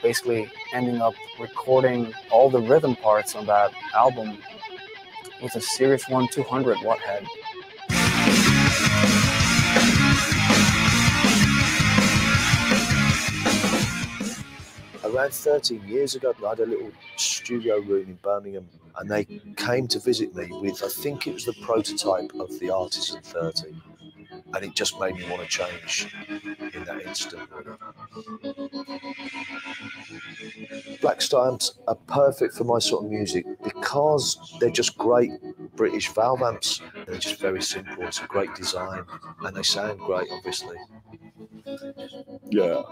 basically ending up recording all the rhythm parts on that album with a Series 1 200-watt head. Around 13 years ago, I had a little studio room in Birmingham, and they came to visit me with, I think it was the prototype of the Artisan 30, and it just made me want to change in that instant. Blackstar amps are perfect for my sort of music because they're just great British valve amps. They're just very simple, it's a great design, and they sound great, obviously. Yeah.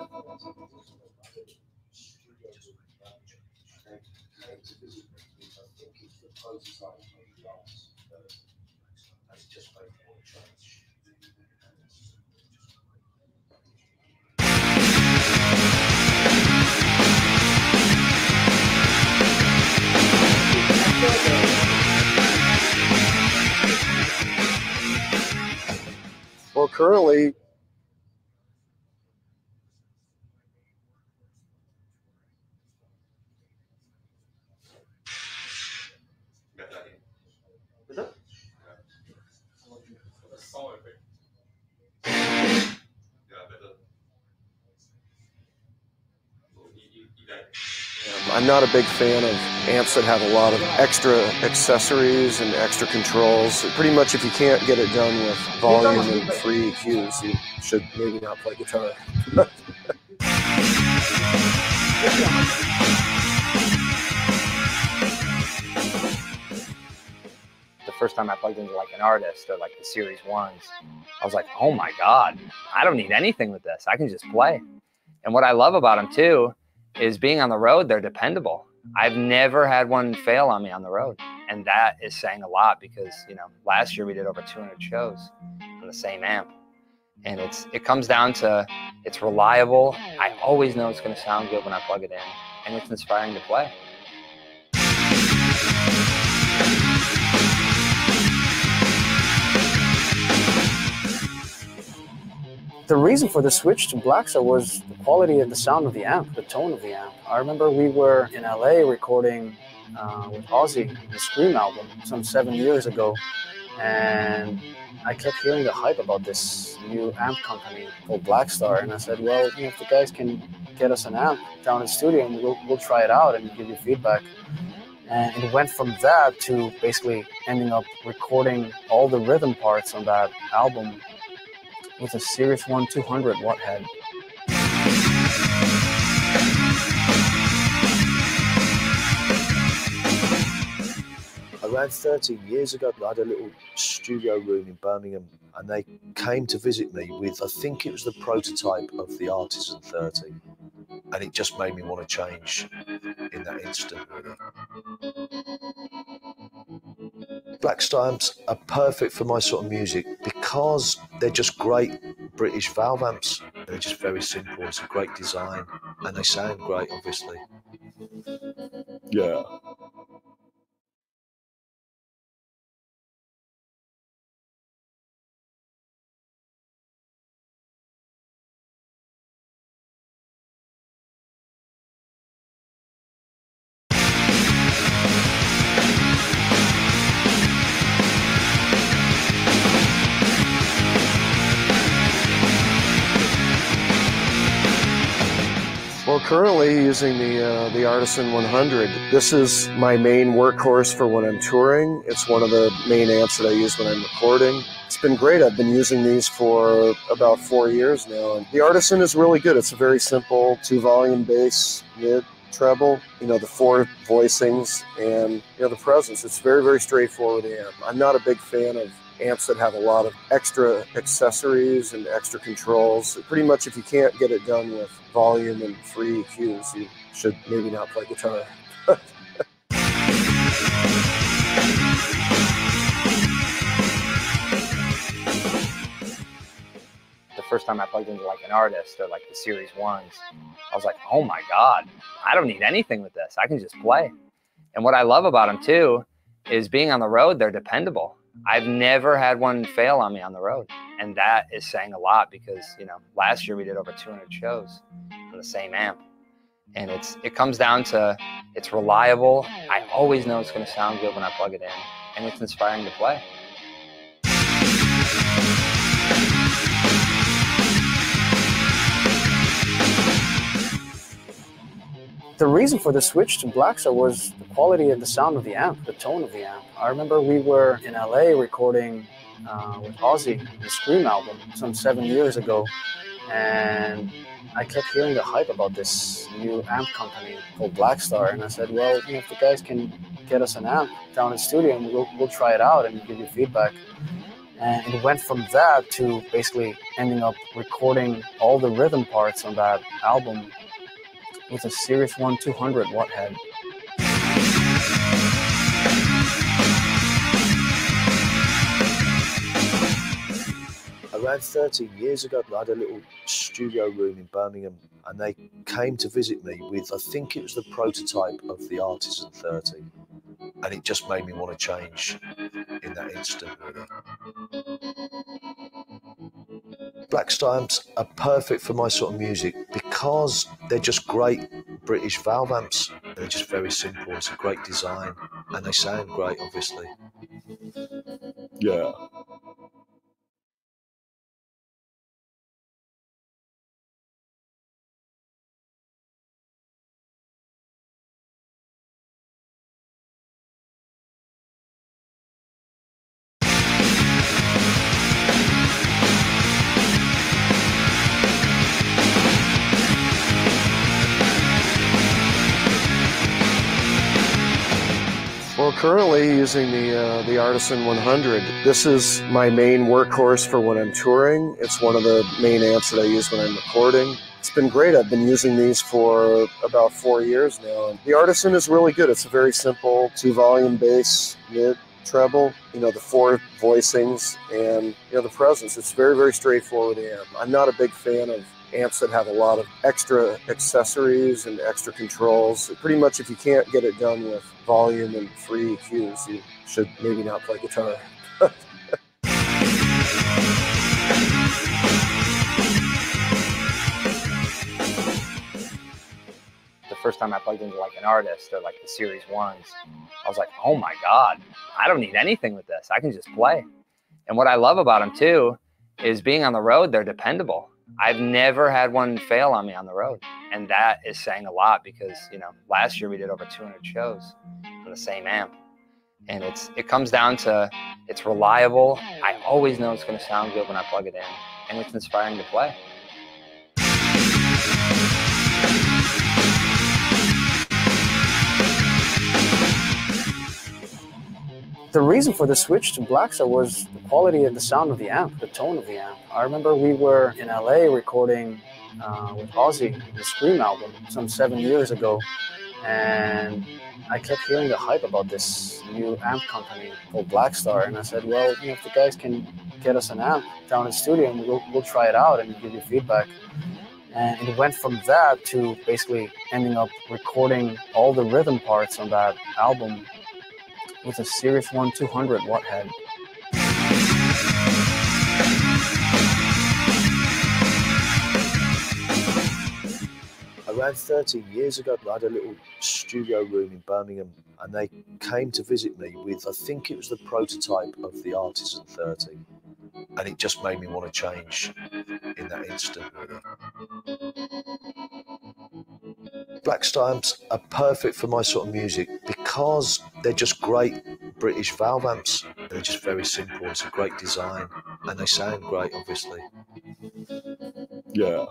Well, currently, I'm not a big fan of amps that have a lot of extra accessories and extra controls. Pretty much if you can't get it done with volume and free EQs, you should maybe not play guitar. The first time I plugged into like an artist or like the Series 1s, I was like, oh my God, I don't need anything with this. I can just play. And what I love about them too is being on the road, they're dependable. I've never had one fail on me on the road. And that is saying a lot because, you know, last year we did over 200 shows on the same amp. And it comes down to, it's reliable. I always know it's going to sound good when I plug it in, and it's inspiring to play. The reason for the switch to Blackstar was the quality of the sound of the amp, the tone of the amp. I remember we were in LA recording with Ozzy, the Scream album, some 7 years ago, and I kept hearing the hype about this new amp company called Blackstar, and I said, well, you know, if the guys can get us an amp down in the studio, and we'll try it out and give you feedback. And it went from that to basically ending up recording all the rhythm parts on that album with a Series 1 200-watt head. Around 13 years ago, I had a little studio room in Birmingham, and they came to visit me with, I think it was the prototype of the Artisan 30, and it just made me want to change in that instant. Blackstar amps are perfect for my sort of music because they're just great British valve amps. They're just very simple, it's a great design, and they sound great, obviously. Yeah. Well, currently using the Artisan 100. This is my main workhorse for when I'm touring. It's one of the main amps that I use when I'm recording. It's been great. I've been using these for about 4 years now. And the Artisan is really good. It's a very simple 2-volume bass, mid, treble, you know, the 4 voicings, and you know, the presence. It's very, very straightforward amp. I'm not a big fan of amps that have a lot of extra accessories and extra controls. Pretty much if you can't get it done with volume and free EQs, you should maybe not play guitar. The first time I plugged into like an artist or like the Series 1s, I was like, oh my God, I don't need anything with this. I can just play. And what I love about them too is being on the road, they're dependable. I've never had one fail on me on the road. And that is saying a lot because, you know, last year we did over 200 shows on the same amp. And it comes down to, it's reliable. I always know it's going to sound good when I plug it in, and it's inspiring to play. The reason for the switch to Blackstar was the quality and the sound of the amp, the tone of the amp. I remember we were in LA recording with Ozzy, the Scream album, some 7 years ago, and I kept hearing the hype about this new amp company called Blackstar, and I said, well, if the guys can get us an amp down in the studio, and we'll try it out and give you feedback. And it went from that to basically ending up recording all the rhythm parts on that album with a Series 1 200 watt head. Around 13 years ago, I had a little studio room in Birmingham, and they came to visit me with, I think it was the prototype of the Artisan 30, and it just made me want to change in that instant, really. Blackstar amps are perfect for my sort of music because they're just great British valve amps. They're just very simple. It's a great design, and they sound great, obviously. Yeah. Well, currently using the Artisan 100. This is my main workhorse for when I'm touring. It's one of the main amps that I use when I'm recording. It's been great. I've been using these for about 4 years now. The Artisan is really good. It's a very simple 2-volume bass, mid, treble, the 4 voicings, and the presence. It's very, very straightforward amp. I'm not a big fan of amps that have a lot of extra accessories and extra controls. Pretty much if you can't get it done with volume and free EQs, you should maybe not play guitar. The first time I plugged into like an artist or like the Series 1s, I was like, oh my God, I don't need anything with this. I can just play. And what I love about them too is being on the road, they're dependable. I've never had one fail on me on the road. And that is saying a lot because, last year we did over 200 shows on the same amp. And it comes down to, it's reliable. I always know it's going to sound good when I plug it in, and it's inspiring to play. The reason for the switch to Blackstar was the quality and the sound of the amp, the tone of the amp. I remember we were in LA recording with Ozzy, the Scream album, some 7 years ago, and I kept hearing the hype about this new amp company called Blackstar, and I said, well, if the guys can get us an amp down in the studio, and we'll try it out and give you feedback. And it went from that to basically ending up recording all the rhythm parts on that album with a Series 1 200 watt head. Around 13 years ago, I had a little studio room in Birmingham, and they came to visit me with, I think it was the prototype of the Artisan 30, and it just made me want to change in that instant, really. Blackstar amps are perfect for my sort of music because they're just great British valve amps. They're just very simple. It's a great design, and they sound great, obviously. Yeah.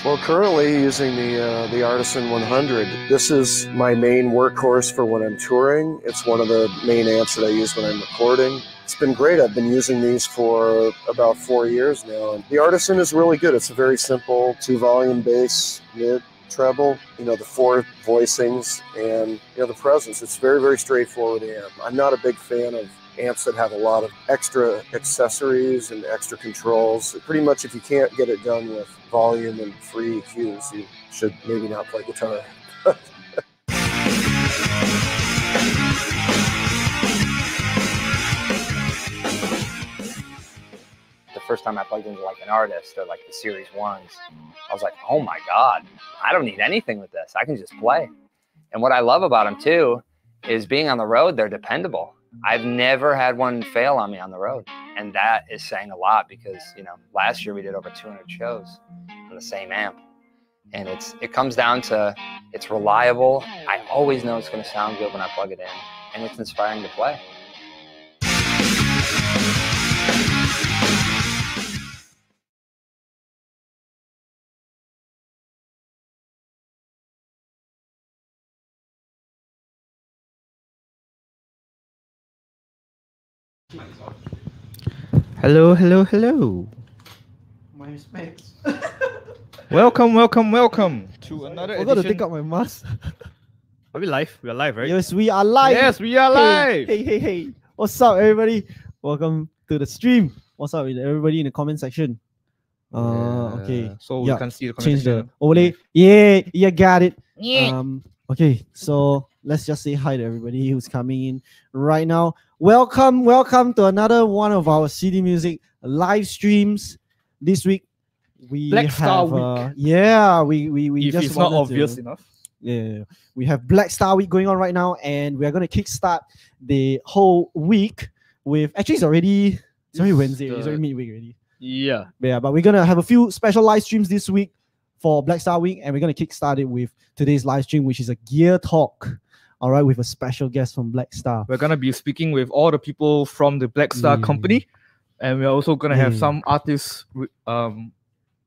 Well, currently using the Artisan 100. This is my main workhorse for when I'm touring. It's one of the main amps that I use when I'm recording. It's been great. I've been using these for about 4 years now. The Artisan is really good. It's a very simple 2-volume bass, mid, treble, the 4 voicings, and the presence. It's very, very straightforward amp. I'm not a big fan of amps that have a lot of extra accessories and extra controls. Pretty much if you can't get it done with volume and free EQs, you should maybe not play guitar. The first time I plugged into like an artist or like the series ones, I was like, oh my God, I don't need anything with this. I can just play. And what I love about them too is being on the road, they're dependable. I've never had one fail on me on the road. And that is saying a lot because, last year we did over 200 shows on the same amp. And it comes down to, it's reliable. I always know it's going to sound good when I plug it in, and it's inspiring to play. Hello, hello, hello. My respects. Welcome to another I forgot to edition. take out my mask. Are we live? We are live, right? Yes, we are live. Yes, we are live. Hey. What's up, everybody? Welcome to the stream. What's up with everybody in the comment section? Okay. So we can see the comment Change the section. overlay. Yeah, got it. Okay, so let's just say hi to everybody who's coming in right now. Welcome to another one of our CD Music live streams. This week we Blackstar have Week. We If just it's not wanted obvious to, enough. Yeah, we have Blackstar Week going on right now, and we are going to kickstart the whole week with. Actually, it's already Wednesday. It's already midweek already. Yeah. Yeah, but we're gonna have a few special live streams this week for Blackstar Week, and we're gonna kickstart it with today's live stream, which is a gear talk. All right, with a special guest from Blackstar. We're gonna be speaking with all the people from the Blackstar company, and we're also gonna have some artists,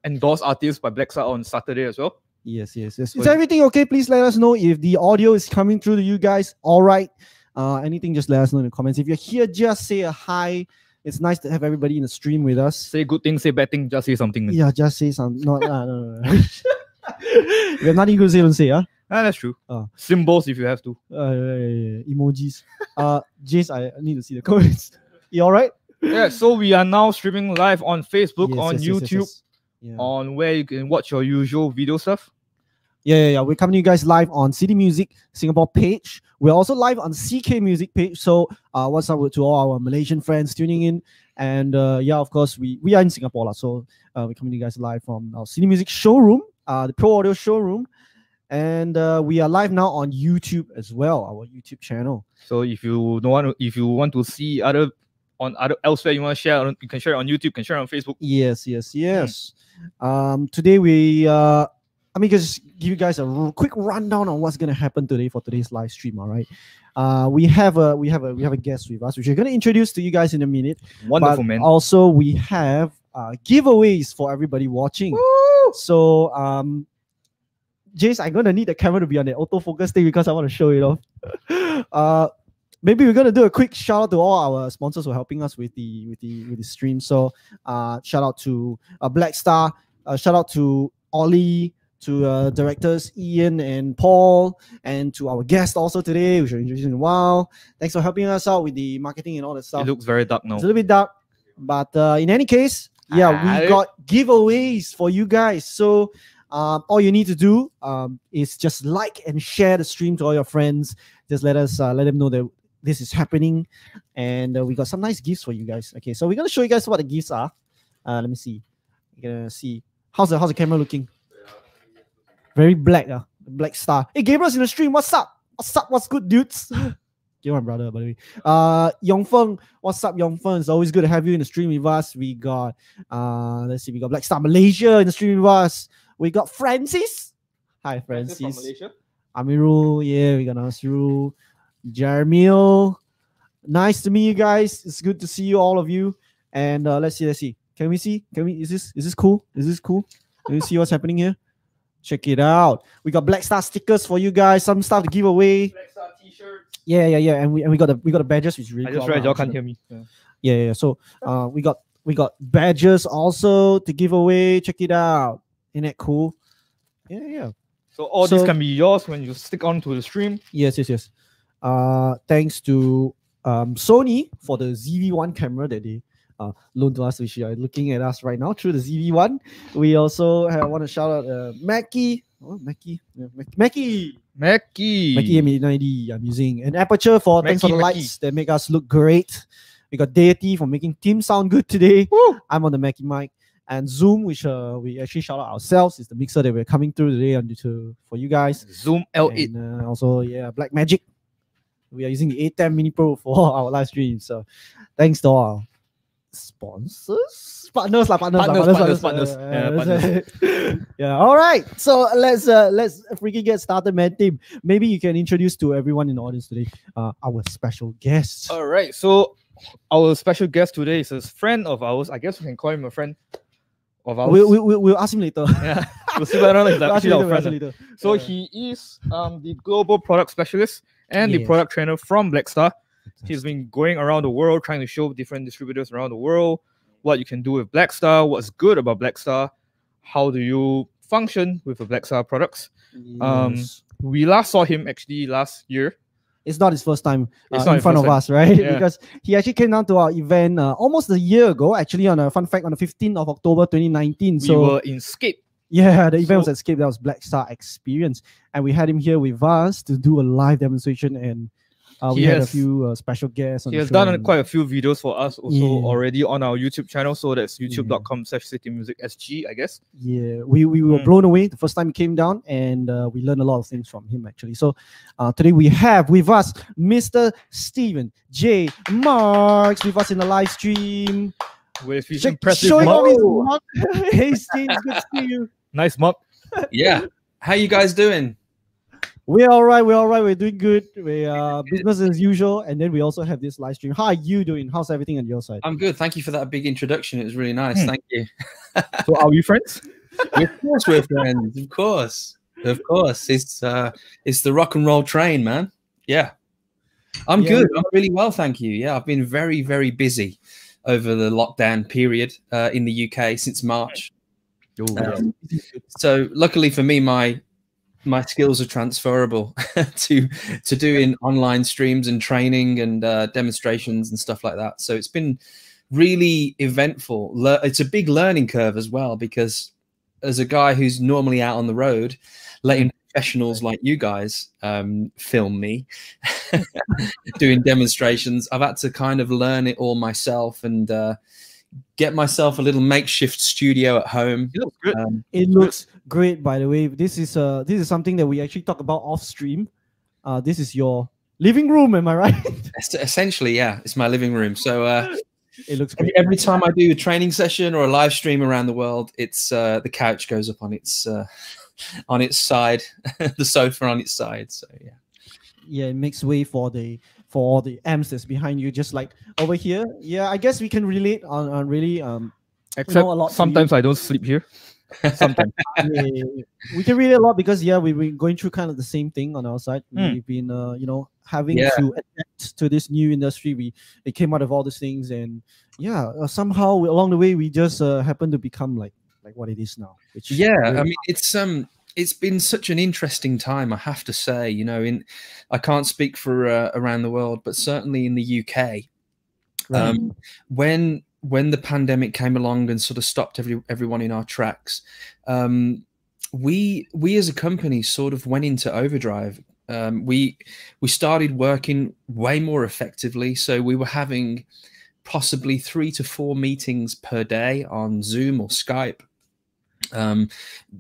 endorsed artists by Blackstar on Saturday as well. Yes. Is everything okay? Please let us know if the audio is coming through to you guys. All right. Anything, just let us know in the comments. If you're here, just say a hi. It's nice to have everybody in the stream with us. Say good things, say bad things, just say something. Yeah, just say something. No. If you have nothing good to say, don't say, huh? That's true. Symbols if you have to. Emojis. Jace, I need to see the comments. You all right? Yeah, so we are now streaming live on Facebook, Yes, on yes, YouTube, yes. Yeah. on where you can watch your usual video stuff. Yeah. We're coming to you guys live on CD Music Singapore page. We're also live on CK Music page. So what's up to all our Malaysian friends tuning in? And of course, we are in Singapore. So we're coming to you guys live from our CD Music showroom, the Pro Audio showroom. And we are live now on YouTube as well, our YouTube channel. So if you want to see elsewhere you want to share, you can share it on YouTube, you can share it on Facebook. Yes. Today let me just give you guys a quick rundown on what's gonna happen today for today's live stream. All right, we have a guest with us, which we're gonna introduce to you guys in a minute. Wonderful, but man. Also, we have giveaways for everybody watching. Woo! So Jace, I'm gonna need the camera to be on the autofocus thing because I want to show it off. Maybe we're gonna do a quick shout out to all our sponsors who are helping us with the stream. So shout out to Blackstar, shout out to Ollie, to directors Ian and Paul, and to our guest also today, which we're introducing in a while. Thanks for helping us out with the marketing and all that stuff. It looks very dark now. It's a little bit dark, but in any case, we got giveaways for you guys. So all you need to do is just like and share the stream to all your friends. Just let them know that this is happening, and we got some nice gifts for you guys. Okay, so we're gonna show you guys what the gifts are. Let me see. You're gonna see how's the camera looking. Very black, Blackstar. Hey, Gabriel's in the stream. What's up? What's good, dudes? You're my brother, by the way. Yongfeng, what's up, Yongfeng? It's always good to have you in the stream with us. We got we got Blackstar Malaysia in the stream with us. We got Francis. Hi, Francis. From Malaysia. Amirul, we got Nasrul. Jarmil, nice to meet you guys. It's good to see you, all of you. And let's see. Can we see? Is this cool? Can you see what's happening here? Check it out. We got Blackstar stickers for you guys. Some stuff to give away. Blackstar t-shirts. Yeah. And we got the badges, which is really I just cool. read y'all can't hear me. Yeah. So we got badges also to give away. Check it out. Isn't that cool? Yeah. So all this can be yours when you stick on to the stream. Yes. Thanks to Sony for the ZV-1 camera that they loaned to us, which you are looking at us right now through the ZV-1. We also want to shout out Mackie. Mackie MKII. I'm using an Aperture for thanks for the lights that make us look great. We got Deity for making Tim sound good today. Woo! I'm on the Mackie mic. And Zoom, which we actually shout out ourselves, is the mixer that we're coming through today for you guys. Zoom L8. And also, Blackmagic. We are using the A10 Mini Pro for our live stream. So thanks to our sponsors, partners. Yeah. All right. So let's freaking get started, man. Tim, maybe you can introduce to everyone in the audience today our special guest. All right. So our special guest today is a friend of ours. I guess we can call him a friend of ours. We'll ask him later. Yeah. We'll see whether or not he's actually our friend. So he is the global product specialist and the product trainer from Blackstar. He's been going around the world trying to show different distributors around the world what you can do with Blackstar, what's good about Blackstar, how do you function with the Blackstar products. Yes. We last saw him actually last year. It's not his first time in front of us, right? Yeah. Because he actually came down to our event almost a year ago, actually, on a fun fact, on the 15th of October 2019. We were in Scape. Yeah, the event was at Scape. That was Blackstar Experience. And we had him here with us to do a live demonstration, and we had a few special guests on the show. He has done quite a few videos for us also already on our YouTube channel. So that's youtube.com/citymusicsg, I guess. Yeah, we were blown away the first time he came down, and we learned a lot of things from him, actually. So today we have with us Mr. Stephen J. Marks with us in the live stream. With his impressive showing mug. off his mug. Hey, Steve, good to see you. Nice mug. Yeah. How you guys doing? We're all right. We're doing good. We business as usual, and then we also have this live stream. How are you doing? How's everything on your side? I'm good. Thank you for that big introduction. It was really nice. Thank you. So are we friends? Of course we're friends. Of course. It's the rock and roll train, man. Yeah. I'm good. I'm really well, thank you. Yeah, I've been very, very busy over the lockdown period in the UK since March. So luckily for me, my skills are transferable to doing online streams and training and demonstrations and stuff like that. So it's been really eventful. It's a big learning curve as well, because as a guy who's normally out on the road, letting professionals like you guys film me doing demonstrations, I've had to kind of learn it all myself and get myself a little makeshift studio at home. It looks good. It looks great, by the way. This is something that we actually talk about off stream. This is your living room, am I right? Essentially, yeah, it's my living room. So it looks great. Every time I do a training session or a live stream around the world, it's the couch goes up on its side, the sofa on its side. So yeah, it makes way for all the amps that's behind you, just like over here. Yeah, I guess we can relate on really except a lot sometimes I don't sleep here. Sometimes we can relate a lot because we've been going through kind of the same thing on our side. We've been having to adapt to this new industry. It came out of all these things, and somehow along the way we just happened to become like what it is now. I mean, it's been such an interesting time, I have to say. I can't speak for around the world, but certainly in the UK, when the pandemic came along and sort of stopped everyone in our tracks, we as a company sort of went into overdrive. We started working way more effectively, so we were having possibly 3 to 4 meetings per day on Zoom or Skype.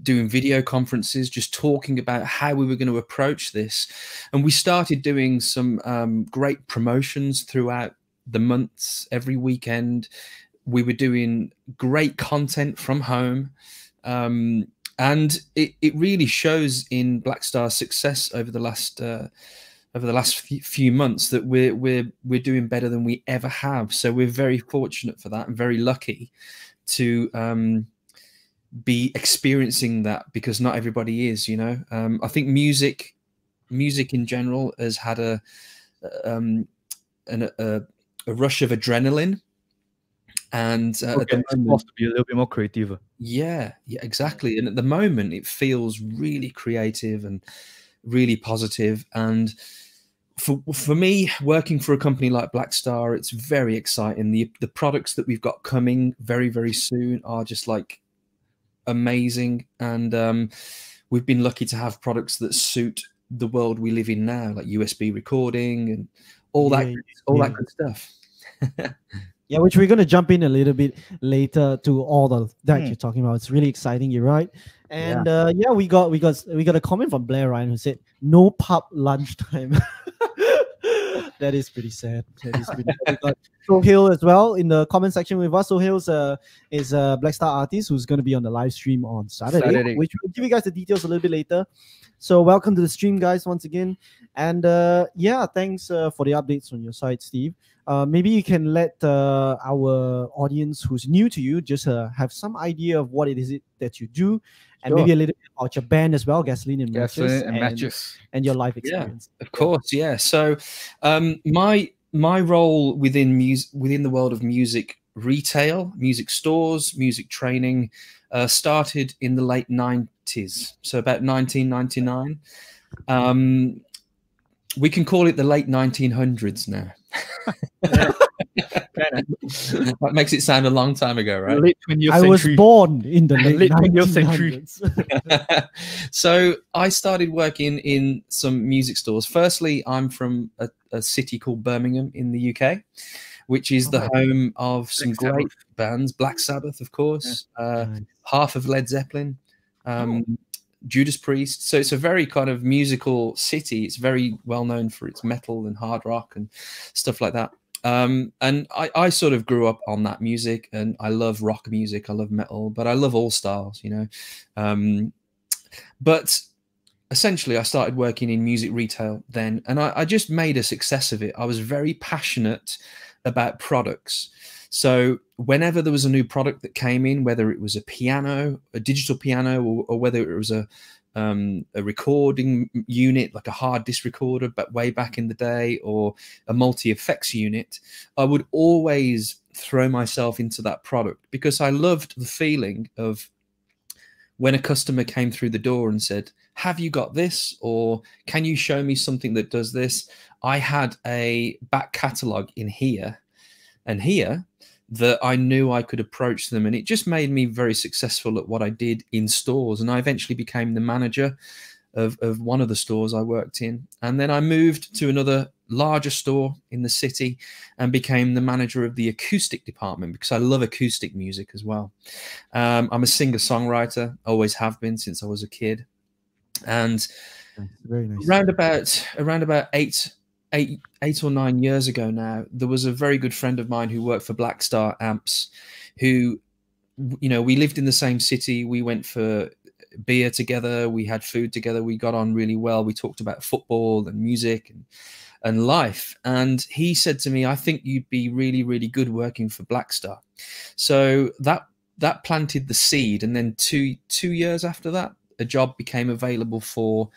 Doing video conferences, just talking about how we were going to approach this. And we started doing some great promotions throughout the months. Every weekend we were doing great content from home, and it really shows in Blackstar's success over the last few months that we're doing better than we ever have. So we're very fortunate for that and very lucky to be experiencing that, because not everybody is. I think music in general has had a rush of adrenaline, And at Okay, the it's moment, supposed to be a little bit more creative. yeah, exactly. And at the moment, it feels really creative and really positive. And for me, working for a company like Blackstar, it's very exciting. The products that we've got coming very, very soon are just like amazing. And we've been lucky to have products that suit the world we live in now, like USB recording and all that good stuff. Yeah, which we're gonna jump in a little bit later to all the that you're talking about. It's really exciting. You're right. And yeah, we got a comment from Blair Ryan who said no pub lunchtime. That is pretty sad. That is pretty sad. We got Sohail as well in the comment section with us. Sohail's is a Blackstar artist who's going to be on the live stream on Saturday, which we'll give you guys the details a little bit later. So welcome to the stream, guys, once again. And yeah, thanks for the updates on your side, Steve. Maybe you can let our audience who's new to you just have some idea of what it is that you do, and maybe a little bit about your band as well, Gasoline and Matches, and your life experience. Yeah, of course, yeah. So my role within the world of music retail, music stores, music training started in the late 90s, so about 1999. We can call it the late 1900s now. That makes it sound a long time ago, right? Late 20th century. I was born in the late 20th century. So I started working in some music stores. Firstly, I'm from a city called Birmingham in the UK, which is the home of some great bands. Black Sabbath, of course, half of Led Zeppelin, Judas Priest. So it's a very kind of musical city. It's very well known for its metal and hard rock and stuff like that. And I sort of grew up on that music, and I love rock music, I love metal, but I love all styles, you know. But essentially I started working in music retail then, and I just made a success of it. I was very passionate about products. So whenever there was a new product that came in, whether it was a piano, a digital piano, or whether it was a recording unit, like a hard disk recorder, but way back in the day, or a multi-effects unit, I would always throw myself into that product because I loved the feeling of when a customer came through the door and said, have you got this? Or can you show me something that does this? I had a back catalogue in here and here that I knew I could approach them, and it just made me very successful at what I did in stores. And I eventually became the manager of one of the stores I worked in, and then I moved to another larger store in the city and became the manager of the acoustic department because I love acoustic music as well. I'm a singer-songwriter, always have been since I was a kid, and very nice. around about eight or 9 years ago now, there was a very good friend of mine who worked for Blackstar Amps, who, you know, we lived in the same city. We went for beer together. We had food together. We got on really well. We talked about football and music and life. And he said to me, I think you'd be really, really good working for Blackstar. So that planted the seed. And then two years after that, a job became available for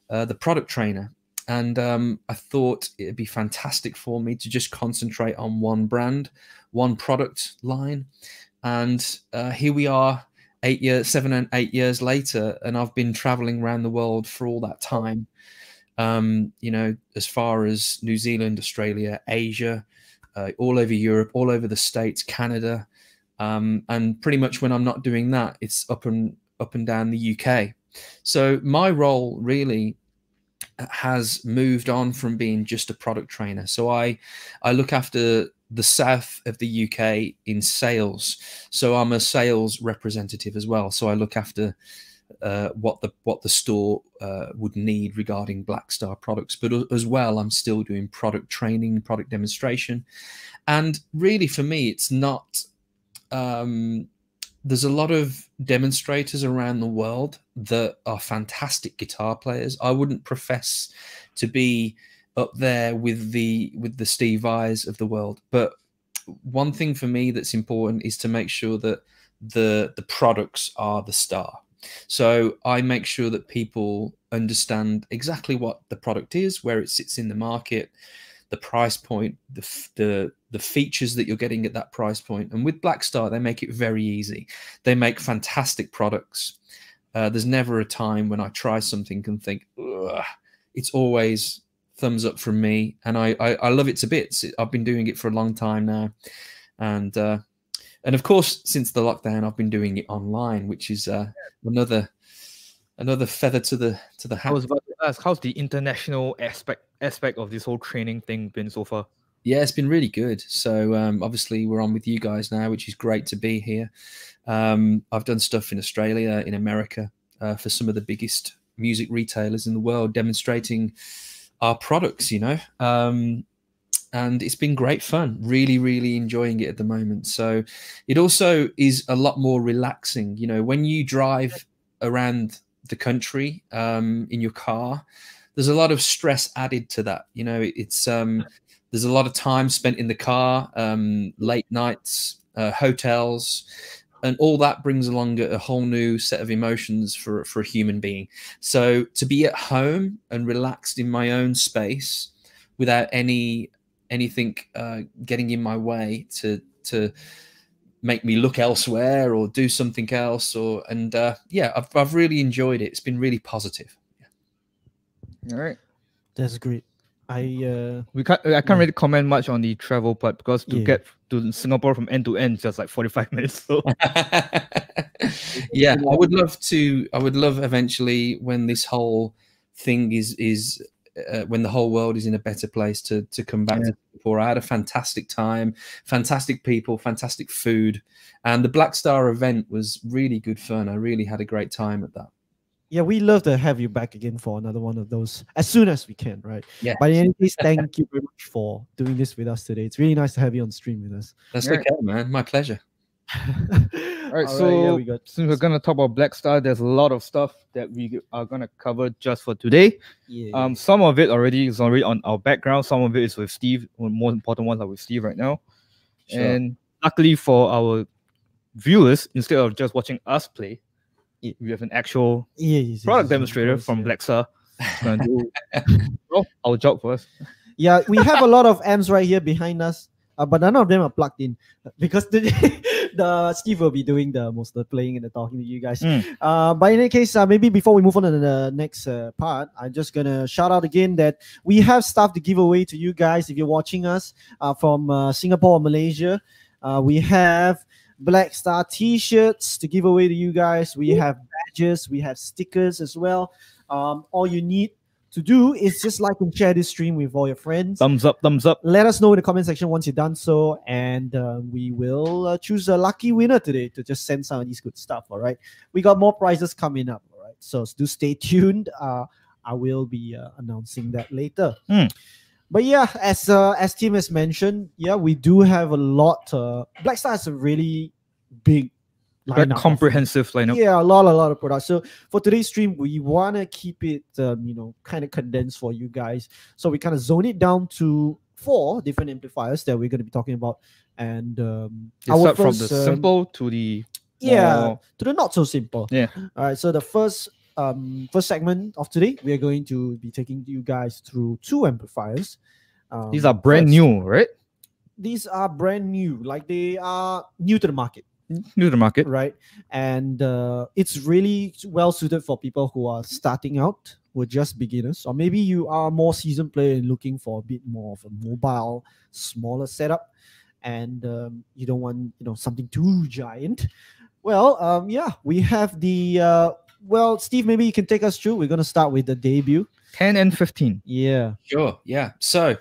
the product trainer. And I thought it'd be fantastic for me to just concentrate on one brand, one product line. And here we are 7 and 8 years later, and I've been traveling around the world for all that time. You know, as far as New Zealand, Australia, Asia, all over Europe, all over the States, Canada. And pretty much when I'm not doing that, it's up and down the UK. So my role really has moved on from being just a product trainer. So I look after the south of the UK in sales. So I'm a sales representative as well. So I look after what the store would need regarding Blackstar products, but as well, I'm still doing product training, product demonstration. And really for me, it's not, there's a lot of demonstrators around the world that are fantastic guitar players. I wouldn't profess to be up there with the Steve Vais of the world, but one thing for me that's important is to make sure that the products are the star. So I make sure that people understand exactly what the product is, where it sits in the market, the price point, the features that you're getting at that price point. And with Blackstar, they make it very easy. They make fantastic products. There's never a time when I try something and think, ugh. It's always thumbs up from me, and I love it to bits. I've been doing it for a long time now, and of course, since the lockdown, I've been doing it online, which is another feather to the hat. I was about to ask, how's the international aspect of this whole training thing been so far? Yeah, it's been really good. So obviously we're on with you guys now, which is great to be here. I've done stuff in Australia, in America, for some of the biggest music retailers in the world, demonstrating our products, you know. And it's been great fun, really enjoying it at the moment. So it also is a lot more relaxing, you know, when you drive around the country in your car, there's a lot of stress added to that, you know. It's there's a lot of time spent in the car, late nights, hotels, and all that brings along a whole new set of emotions for a human being. So to be at home and relaxed in my own space without anything getting in my way to make me look elsewhere or do something else, yeah, I've really enjoyed it. It's been really positive. Yeah. All right, that's great. I can't really comment much on the travel part, because to get to Singapore from end to end is just like 45 minutes. So yeah, I would love eventually, when this whole thing is when the whole world is in a better place, to come back to Singapore. I had a fantastic time, fantastic people, fantastic food, and the Blackstar event was really good fun. I really had a great time at that. Yeah, we love to have you back again for another one of those as soon as we can, right? Yeah. But in any case, thank you very much for doing this with us today. It's really nice to have you on stream with us. That's okay, man. My pleasure. All right, so since we're gonna talk about Blackstar, there's a lot of stuff that we are gonna cover just for today. Yeah. Some of it is already on our background. Some of it is with Steve. The most important ones are with Steve right now. Sure. And luckily for our viewers, instead of just watching us play, we have an actual product demonstrator from Blackstar. Gonna do our job for us. Yeah, we have a lot of amps right here behind us, but none of them are plugged in because the Steve will be doing the most of the playing and the talking to you guys. But in any case, maybe before we move on to the next part, I'm just gonna shout out again that we have stuff to give away to you guys if you're watching us from Singapore or Malaysia. We have Blackstar t-shirts to give away to you guys. We have badges, we have stickers as well. All you need to do is just like and share this stream with all your friends. Thumbs up, thumbs up. Let us know in the comment section once you've done so, and we will choose a lucky winner today to just send some of these good stuff. All right, we got more prizes coming up. All right, so do stay tuned. I will be announcing that later. But yeah, as Tim has mentioned, yeah, we do have a lot. Blackstar has a really big lineup, comprehensive lineup. Yeah, a lot of products. So for today's stream, we want to keep it, kind of condensed for you guys. So we kind of zone it down to 4 different amplifiers that we're going to be talking about. And start from the simple to the to the not so simple. Yeah. All right. So the first segment of today, we are going to be taking you guys through 2 amplifiers. These are brand new, right? These are brand new, like they are new to the market. New to the market, right? And it's really well suited for people who are starting out, who are just beginners, or maybe you are a more seasoned player and looking for a bit more of a mobile, smaller setup, and you don't want something too giant. Well, yeah, we have the well, Steve, maybe you can take us through. We're going to start with the debut. 10 and 15. Yeah. Sure. Yeah. So,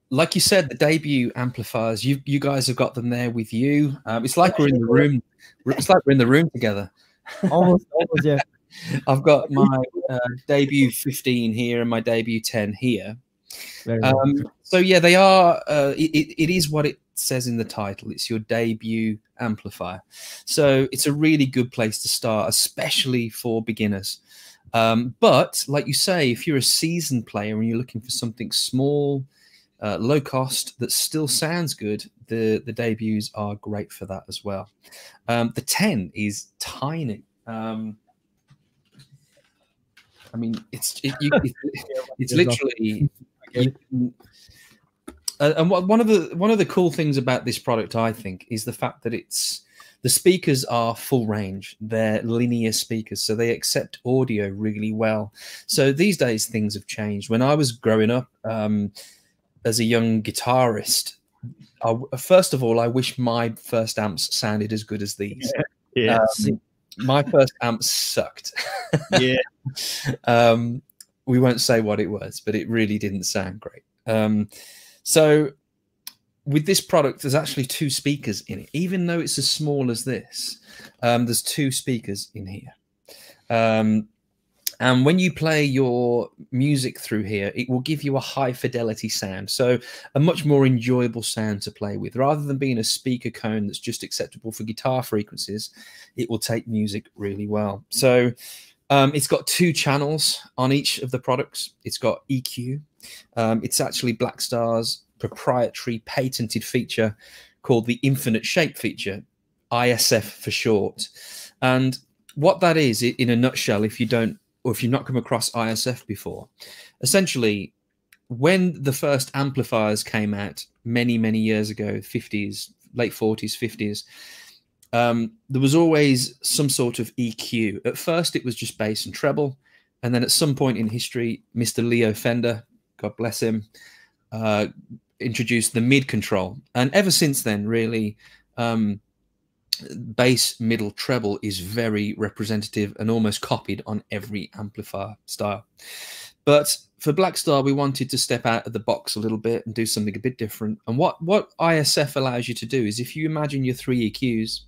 like you said, the debut amplifiers, you guys have got them there with you. It's like we're in the room. It's like we're in the room together. Almost, yeah. I've got my debut 15 here and my debut 10 here. So yeah, they are. It is what it says in the title. It's your debut amplifier. So it's a really good place to start, especially for beginners. But like you say, if you're a seasoned player and you're looking for something small, low cost that still sounds good, the debuts are great for that as well. The 10 is tiny. I mean, it's literally And one of the cool things about this product, I think, is the fact that the speakers are full range. They're linear speakers, so they accept audio really well. So these days things have changed. When I was growing up as a young guitarist, first of all, I wish my first amps sounded as good as these. Yeah. My first amps sucked. Yeah. We won't say what it was, but it really didn't sound great. So with this product, there's actually 2 speakers in it. Even though it's as small as this, there's 2 speakers in here. And when you play your music through here, it will give you a high fidelity sound. So a much more enjoyable sound to play with. Rather than being a speaker cone that's just acceptable for guitar frequencies, it will take music really well. So it's got 2 channels on each of the products. It's got EQ. It's actually Blackstar's proprietary patented feature called the infinite shape feature, ISF for short. And what that is, in a nutshell, if you've not come across ISF before, essentially, when the first amplifiers came out many, many years ago, 50s, late 40s, 50s, there was always some sort of EQ. At first, it was just bass and treble. And then at some point in history, Mr. Leo Fender, God bless him, introduced the mid control. And ever since then, really, bass, middle, treble is very representative and almost copied on every amplifier style. But for Blackstar, we wanted to step out of the box a little bit and do something a bit different. And what ISF allows you to do is, if you imagine your 3 EQs,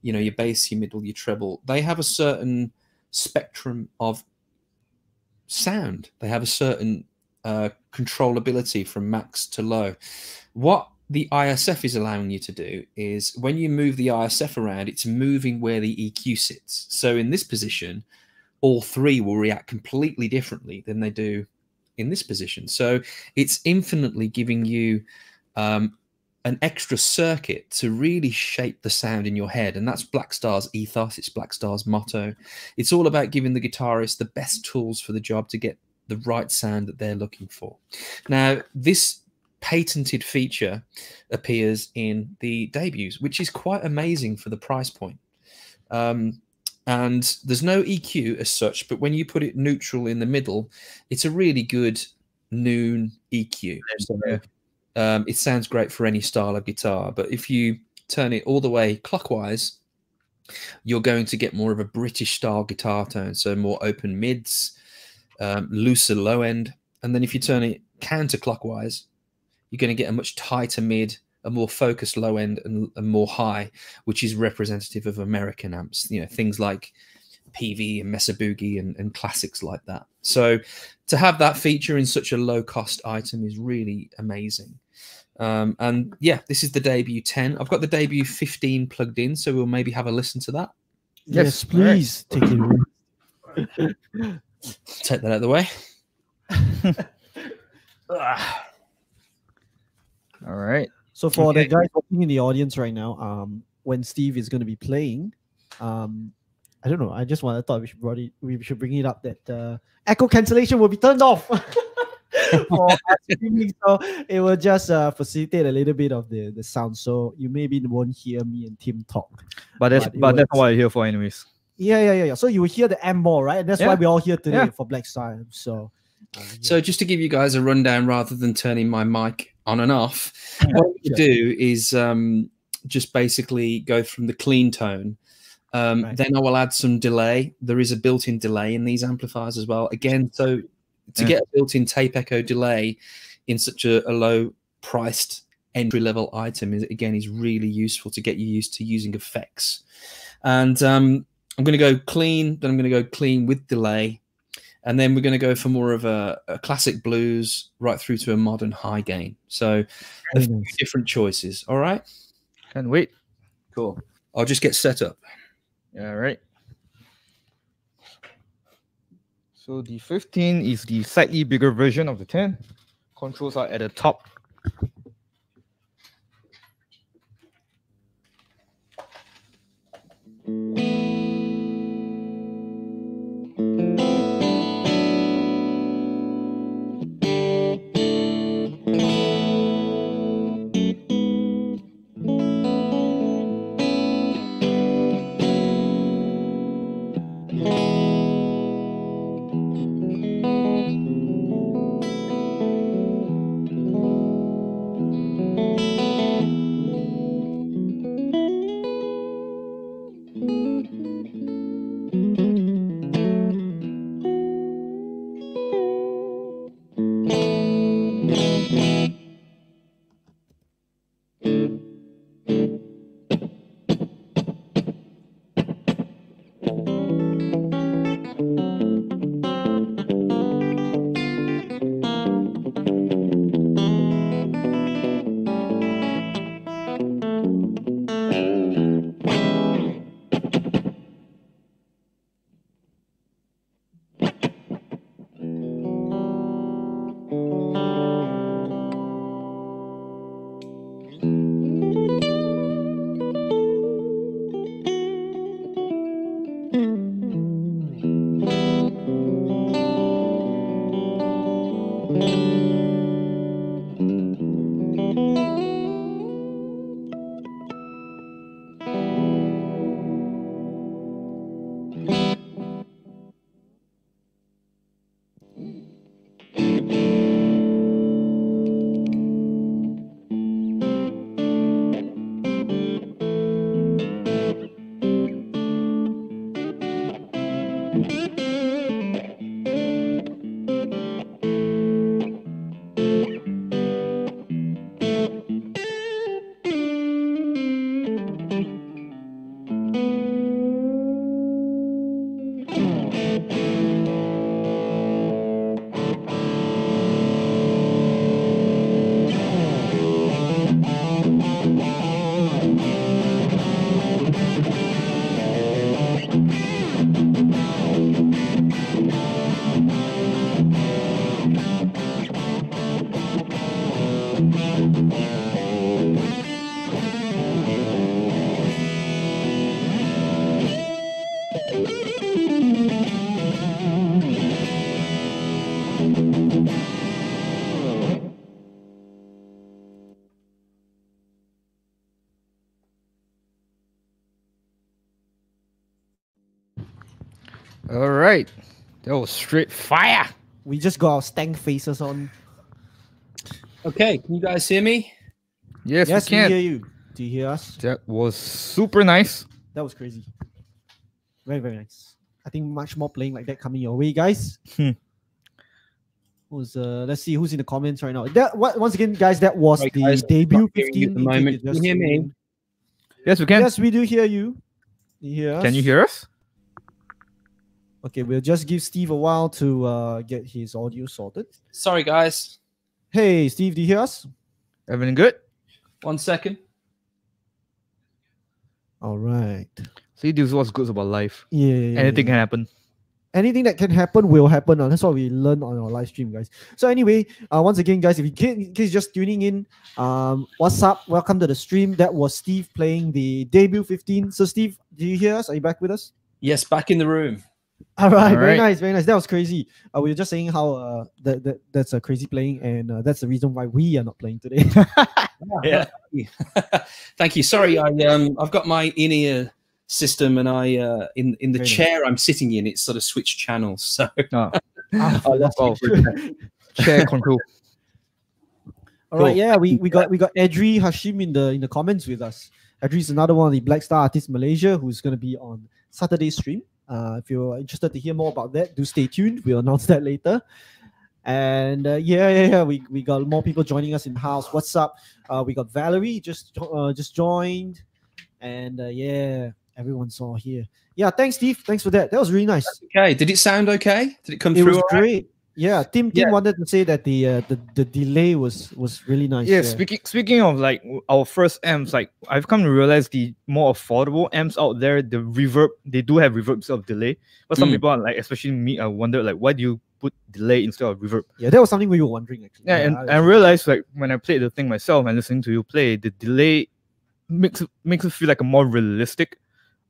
you know, your bass, your middle, your treble, they have a certain spectrum of sound. They have a certain controllability from max to low. What the ISF is allowing you to do is, when you move the ISF around, it's moving where the EQ sits. So in this position, all 3 will react completely differently than they do in this position. So it's infinitely giving you an extra circuit to really shape the sound in your head. And that's Blackstar's ethos. It's Blackstar's motto. It's all about giving the guitarist the best tools for the job to get the right sound that they're looking for. Now, this patented feature appears in the debuts, which is quite amazing for the price point. And there's no EQ as such, but when you put it neutral in the middle, it's a really good noon EQ. So, it sounds great for any style of guitar, but if you turn it all the way clockwise, you're going to get more of a British style guitar tone, so more open mids, looser low end. And then if you turn it counterclockwise, you're going to get a much tighter mid, a more focused low end, and more high, which is representative of American amps, you know, things like PV and Mesa Boogie and classics like that. So to have that feature in such a low cost item is really amazing. And yeah, this is the debut 10. I've got the debut 15 plugged in, so we'll maybe have a listen to that. Yes, please. Right. Take it. Take that out of the way. All right. So for the guys watching in the audience right now, when Steve is going to be playing, I don't know. I thought we should bring it up that echo cancellation will be turned off. For streaming, so it will just facilitate a little bit of the sound. So you maybe won't hear me and Tim talk. But that's what I'm here for, anyways. Yeah. So you will hear the amp more, right? And that's why we're all here today for Blackstar. So. So just to give you guys a rundown, rather than turning my mic on and off, what we do is just basically go from the clean tone. Then I will add some delay. There is a built-in delay in these amplifiers as well. Again, so to get a built-in tape echo delay in such a low-priced entry-level item is really useful to get you used to using effects. And I'm going to go clean, then I'm going to go clean with delay. And then we're going to go for more of a classic blues right through to a modern high gain. So a few different choices. All right. Can't wait. Cool. I'll just get set up. All right. So the 15 is the slightly bigger version of the 10. Controls are at the top. All right. That was straight fire. We just got our stank faces on. Okay, can you guys hear me? Yes, Yes, we can. hear you. Do you hear us? That was super nice. That was crazy. Very, very nice. I think much more playing like that coming your way, guys. Let's see who's in the comments right now. Once again, guys, that was Right, the guys, debut not hearing you 15. at the moment. Can you hear me? Yes, we can. Yes, we do hear you. You hear us? Can you hear us? Okay, we'll just give Steve a while to get his audio sorted. Sorry, guys. Hey, Steve, do you hear us? Everything good? 1 second. All right. See, this is what's good about life. Yeah. Anything can happen. Anything that can happen will happen. That's what we learn on our live stream, guys. So anyway, once again, guys, if you in case just tuning in, what's up? Welcome to the stream. That was Steve playing the debut 15. So Steve, do you hear us? Are you back with us? Yes, back in the room. All right, very right. nice, very nice. That was crazy. We were just saying how that's a crazy playing, and that's the reason why we are not playing today. Yeah. Thank you. Sorry, I've got my in-ear system, and I in the Very chair I'm sitting in, it's sort of switched channels. So Chair control. All right, yeah, we got Adri Hashim in the comments with us. Adri is another one of the Blackstar artists Malaysia who's going to be on Saturday's stream. If you're interested to hear more about that, do stay tuned. We'll announce that later. And we got more people joining us in the house. What's up? We got Valerie just joined, and everyone's all here. Yeah, thanks, Steve. Thanks for that. That was really nice. okay, did it sound okay? Did it come It through? was all right? great. Yeah, Tim wanted to say that the delay was really nice. Yeah, speaking of like our first amps, like I've come to realize the more affordable amps out there, the reverb, they do have reverbs of delay. But some people are like, especially me, I wonder like, why do you put delay instead of reverb? Yeah, that was something we were wondering actually. Yeah, and I realized like when I played the thing myself and listening to you play, the delay makes it feel like a more realistic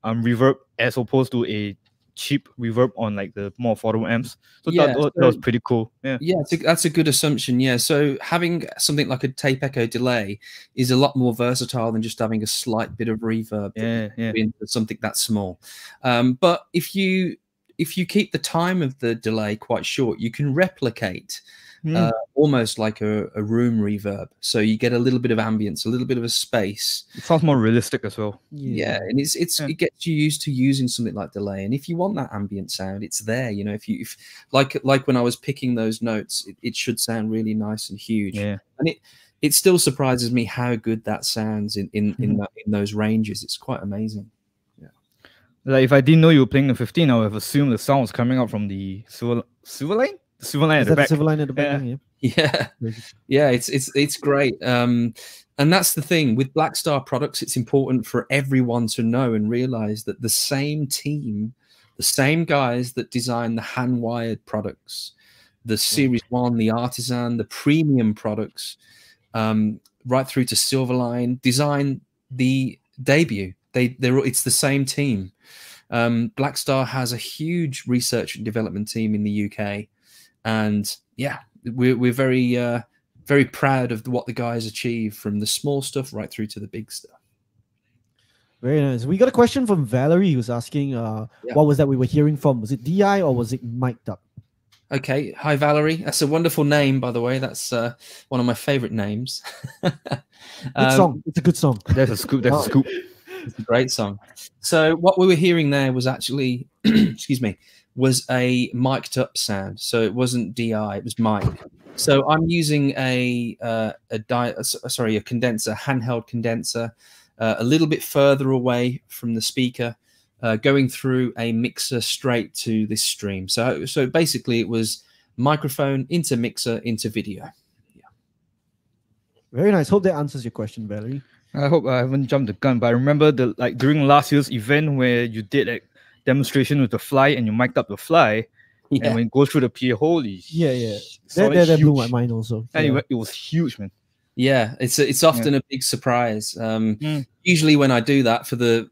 reverb as opposed to a cheap reverb on like the more affordable amps. So that was pretty cool. That's a good assumption. Yeah, so having something like a tape echo delay is a lot more versatile than just having a slight bit of reverb into something that small. But if you keep the time of the delay quite short, you can replicate almost like a room reverb. So you get a little bit of ambience, a little bit of a space. It sounds more realistic as well. Yeah, and it gets you used to using something like delay. And if you want that ambient sound, it's there. You know, if like when I was picking those notes, it should sound really nice and huge. Yeah, and it still surprises me how good that sounds in those ranges. It's quite amazing. Like if I didn't know you were playing the 15, I would have assumed the sound was coming out from the silver line. The silver line at the back. Silver line at the back. Yeah. It's great. And that's the thing with Blackstar products. It's important for everyone to know and realize that the same team, the same guys that design the hand-wired products, the Series 1, the Artisan, the premium products, right through to Silverline, design the debut. It's the same team. Blackstar has a huge research and development team in the UK, and we're very proud of what the guys achieve, from the small stuff right through to the big stuff. Very nice. We got a question from Valerie who's asking, what was that we were hearing from? Was it DI or was it mic'd up? Okay, hi Valerie. That's a wonderful name, by the way. That's one of my favorite names. Good song. It's a good song. That's a scoop. That's a scoop. It's a great song. So what we were hearing there was actually, excuse me, was a mic'd up sound. So it wasn't DI, it was mic. So I'm using a condenser, handheld condenser, a little bit further away from the speaker, going through a mixer straight to this stream. So basically it was microphone into mixer into video. Yeah. Very nice. Hope that answers your question, Valerie. I hope I haven't jumped the gun, but I remember during last year's event where you did a demonstration with the fly and you mic'd up the fly, and when it goes through the PA, holy that blew my mind also. Anyway, it was huge, man. Yeah, it's often a big surprise. Usually when I do that for the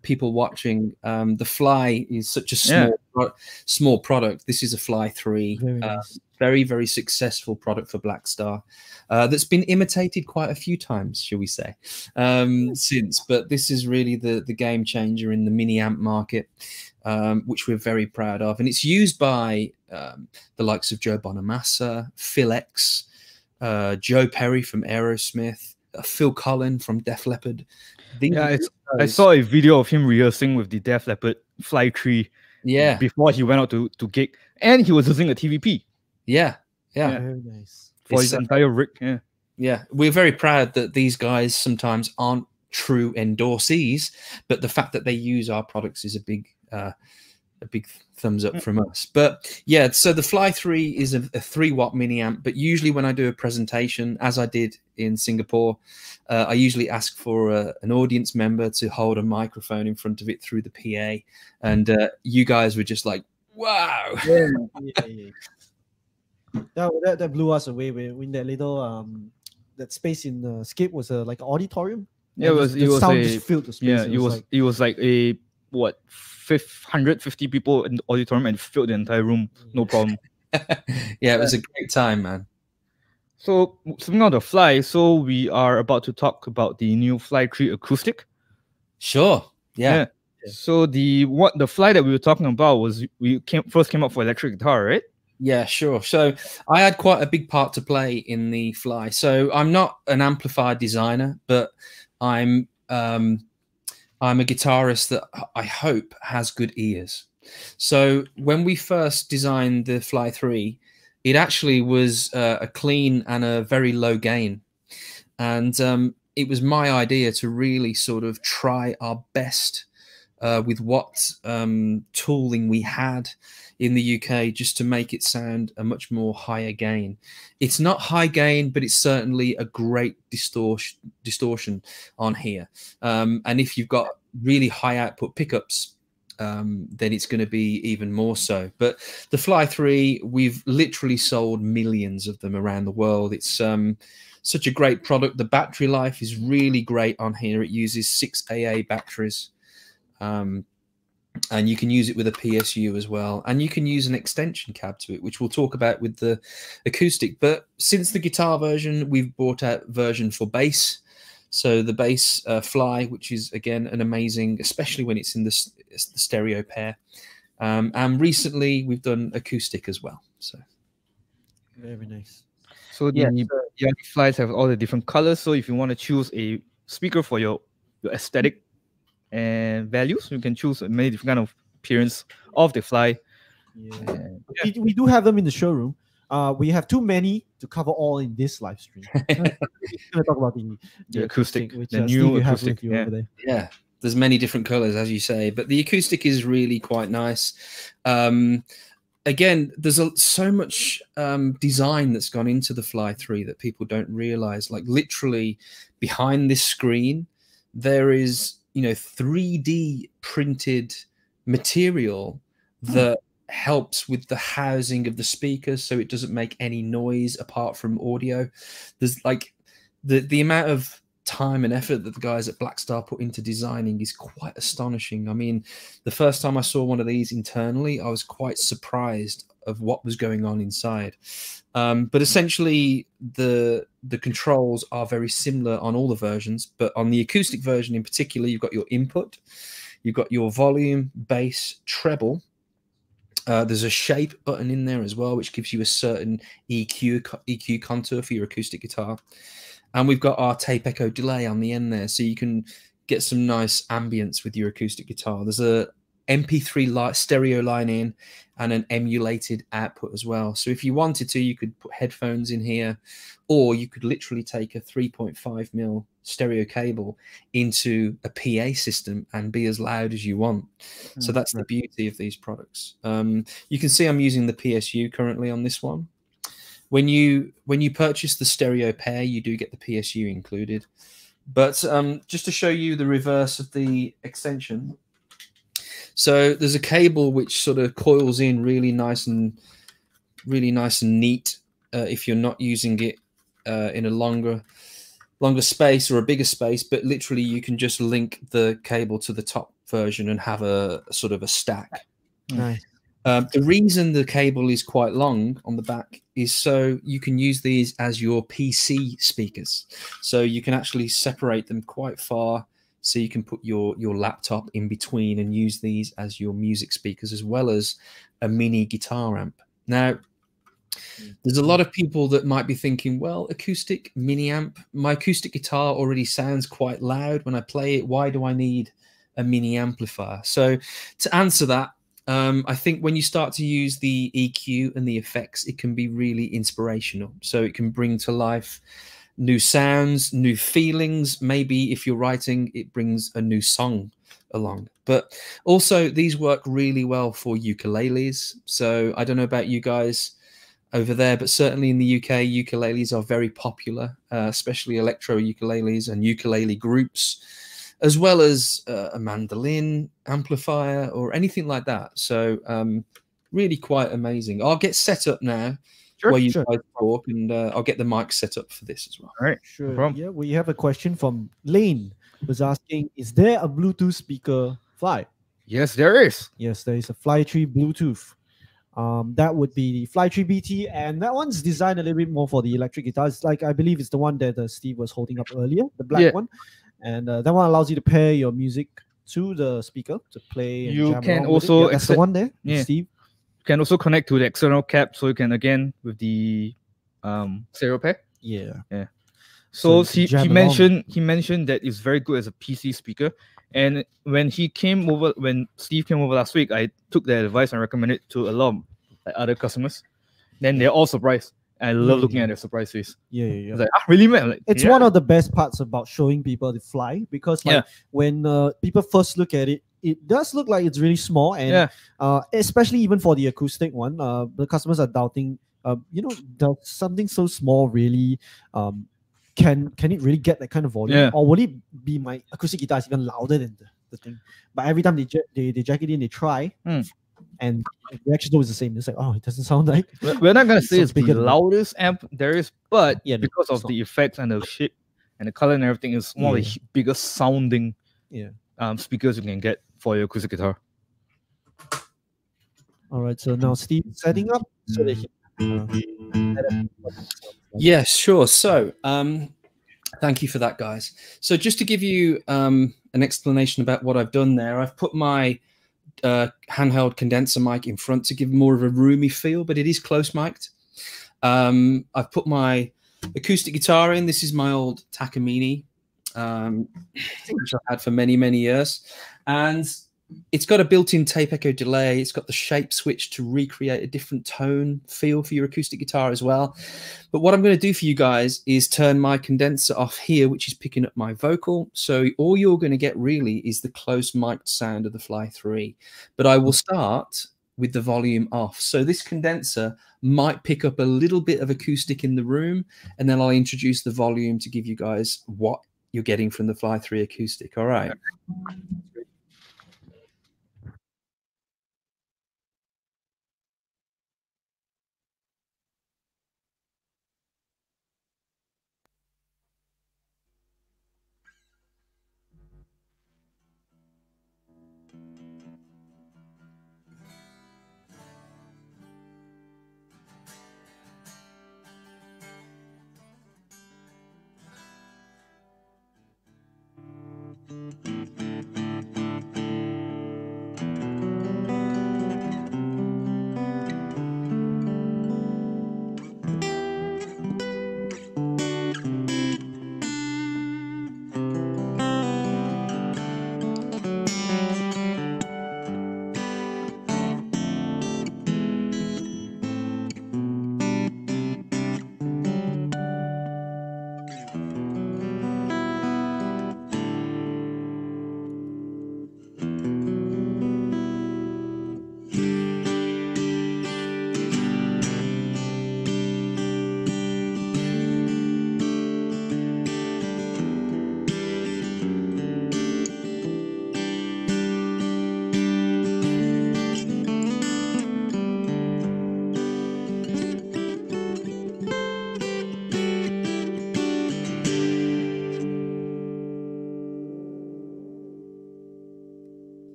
people watching, the fly is such a small product. This is a Fly 3. very, very successful product for Blackstar that's been imitated quite a few times, shall we say, since. But this is really the game changer in the mini amp market, which we're very proud of. And it's used by the likes of Joe Bonamassa, Phil X, Joe Perry from Aerosmith, Phil Collin from Def Leppard. I saw a video of him rehearsing with the Def Leppard Fly Tree. Yeah. Before he went out to gig, and he was using a TVP. Yeah. Very nice. For his entire rig. Yeah. Yeah. We're very proud that these guys sometimes aren't true endorsees, but the fact that they use our products is a big thumbs up from us. But yeah, so the Fly 3 is a 3-watt mini amp, but usually when I do a presentation, as I did in Singapore, I usually ask for an audience member to hold a microphone in front of it through the PA, and you guys were just like, wow. That blew us away when that little that space in the Scape was like an auditorium. Yeah, it was sound just filled the space. Yeah, it was like a 150 people in the auditorium and filled the entire room, no problem. Yeah, it was a great time, man. So speaking of the Fly, so we are about to talk about the new Fly 3 Acoustic. Sure. Yeah. So the Fly that we were talking about was first came up for electric guitar, right? Yeah, sure. So I had quite a big part to play in the Fly. So I'm not an amplifier designer, but I'm a guitarist that I hope has good ears. So when we first designed the Fly 3, it actually was a clean and a very low gain. And it was my idea to really sort of try our best with what tooling we had in the UK, just to make it sound a much more higher gain. It's not high gain, but it's certainly a great distortion on here. And if you've got really high output pickups, then it's going to be even more so. But the Fly 3, we've literally sold millions of them around the world. It's such a great product. The battery life is really great on here. It uses 6 AA batteries. And you can use it with a PSU as well. And you can use an extension cab to it, which we'll talk about with the acoustic. But since the guitar version, we've brought out version for bass. So the bass Fly, which is, again, an amazing, especially when it's in the stereo pair. And recently, we've done acoustic as well. So very nice. So the Flies have all the different colors. So if you want to choose a speaker for your aesthetic and values, you can choose many different kind of appearance of the Fly. We do have them in the showroom. We have too many to cover all in this live stream. We're going to talk about the acoustic, which the new acoustic. acoustic. Over there. Yeah, there's many different colors, as you say, but the acoustic is really quite nice. Again, there's so much design that's gone into the Fly 3 that people don't realize. Like literally behind this screen, there is 3D printed material that helps with the housing of the speakers, so it doesn't make any noise apart from audio. There's like the amount of time and effort that the guys at Blackstar put into designing is quite astonishing. I mean, the first time I saw one of these internally, I was quite surprised of what was going on inside. But essentially, the controls are very similar on all the versions, but on the acoustic version in particular, you've got your input, you've got your volume, bass, treble. There's a shape button in there as well, which gives you a certain EQ contour for your acoustic guitar. And we've got our tape echo delay on the end there, so you can get some nice ambience with your acoustic guitar. There's a MP3 stereo line in and an emulated output as well. So if you wanted to, you could put headphones in here, or you could literally take a 3.5mm stereo cable into a PA system and be as loud as you want. So that's the beauty of these products. You can see I'm using the PSU currently on this one. When you purchase the stereo pair, you do get the PSU included. But just to show you the reverse of the extension, so there's a cable which sort of coils in really nice and neat if you're not using it in a longer space or a bigger space. But literally, you can just link the cable to the top version and have a sort of a stack. Nice. The reason the cable is quite long on the back is so you can use these as your PC speakers. So you can actually separate them quite far. So you can put your laptop in between and use these as your music speakers, as well as a mini guitar amp. Now, there's a lot of people that might be thinking, well, acoustic mini amp, my acoustic guitar already sounds quite loud when I play it. Why do I need a mini amplifier? So to answer that, I think when you start to use the EQ and the effects, it can be really inspirational. So it can bring to life new sounds, new feelings. Maybe if you're writing, it brings a new song along. But also these work really well for ukuleles. So I don't know about you guys over there, but certainly in the UK, ukuleles are very popular, especially electro ukuleles and ukulele groups, as well as a mandolin amplifier or anything like that. So really quite amazing. I'll get set up now. Sure, while you sure. guys talk, and I'll get the mic set up for this as well. All right, Sure. no problem. Yeah, we have a question from Lane, who's asking, is there a Bluetooth speaker Fly? Yes, there is. Yes, there is a Fly 3 Bluetooth. That would be the Fly 3 BT, and that one's designed a little bit more for the electric guitar. It's like, I believe it's the one that Steve was holding up earlier, the black one. And that one allows you to pair your music to the speaker to play. And You jam can along with it. also Yeah, that's the one there, yeah. Steve. You can also connect to the external cap, so you can again with the stereo pair. Yeah. So you can he jam mentioned that it's very good as a PC speaker. And when Steve came over last week, I took their advice and recommended it to a lot of other customers. Then they're all surprised. I love looking at their surprise face. Yeah. It's like, really, man? Like, It's one of the best parts about showing people the Fly, because when people first look at it, it does look like it's really small, and especially even for the acoustic one, the customers are doubting, does something so small really can it really get that kind of volume, or will it be my acoustic guitar is even louder than the thing? But every time they jack it in, they try, and the reaction is always the same. It's like, oh, it doesn't sound like. We're not gonna say it's the bigger loudest amp there is, but Yeah, no, because of it's the effects and the shape and the color and everything, it's one of the biggest sounding speakers you can get for your acoustic guitar. All right, so now Steve is setting up so that he Yes, sure. So thank you for that, guys. So just to give you an explanation about what I've done there, I've put my handheld condenser mic in front to give more of a roomy feel, but it is close mic'd. I've put my acoustic guitar in. This is my old Takamine, which I've had for many, many years. And it's got a built-in tape echo delay. It's got the shape switch to recreate a different tone feel for your acoustic guitar as well. But what I'm going to do for you guys is turn my condenser off here, which is picking up my vocal. So all you're going to get really is the close mic'd sound of the Fly 3. But I will start with the volume off. So this condenser might pick up a little bit of acoustic in the room, and then I'll introduce the volume to give you guys what you're getting from the Fly 3 acoustic. All right.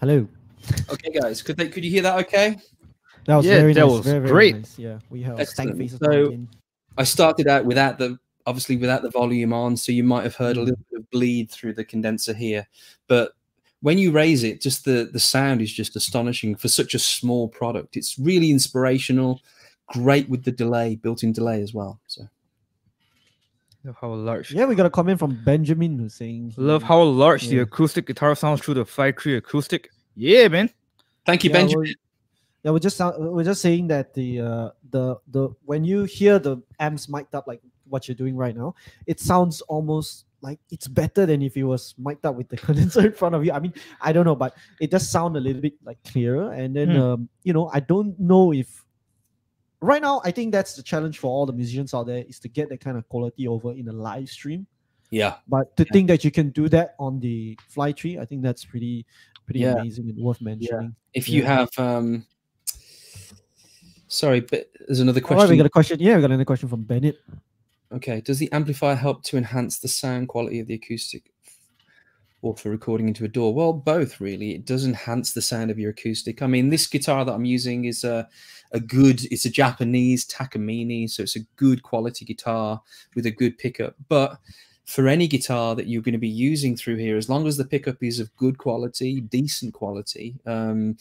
Hello. Okay, guys, could you hear that? Okay. That was Yeah, very that nice. was very great. nice. Yeah, we have Excellent. stank faces So- coming in. I started out without the volume on, so you might have heard a little bit of bleed through the condenser here. But when you raise it, just the sound is just astonishing for such a small product. It's really inspirational, great with the delay, built-in delay as well. So Love how large. Yeah, we got a comment from Benjamin who's saying. Love how large the Yeah. acoustic guitar sounds through the 5.3 acoustic. Yeah, man. thank you, Yeah, Benjamin. we're just saying that the when you hear the amps mic'd up like what you're doing right now, it sounds almost like it's better than if it was mic'd up with the condenser in front of you. I mean, I don't know, but it does sound a little bit like clearer. And then I don't know if right now, I think that's the challenge for all the musicians out there is to get that kind of quality over in a live stream. Yeah. But to think that you can do that on the fly tree, I think that's pretty Yeah. amazing and worth mentioning. If you have sorry, but there's another All right, question. we got a question. Yeah, we got another question from Bennett. Okay. Does the amplifier help to enhance the sound quality of the acoustic or for recording into a DAW? Well, both really. It does enhance the sound of your acoustic. I mean, this guitar that I'm using is it's a Japanese Takamine, so it's a good quality guitar with a good pickup. But for any guitar that you're going to be using through here, as long as the pickup is of good quality, decent quality, from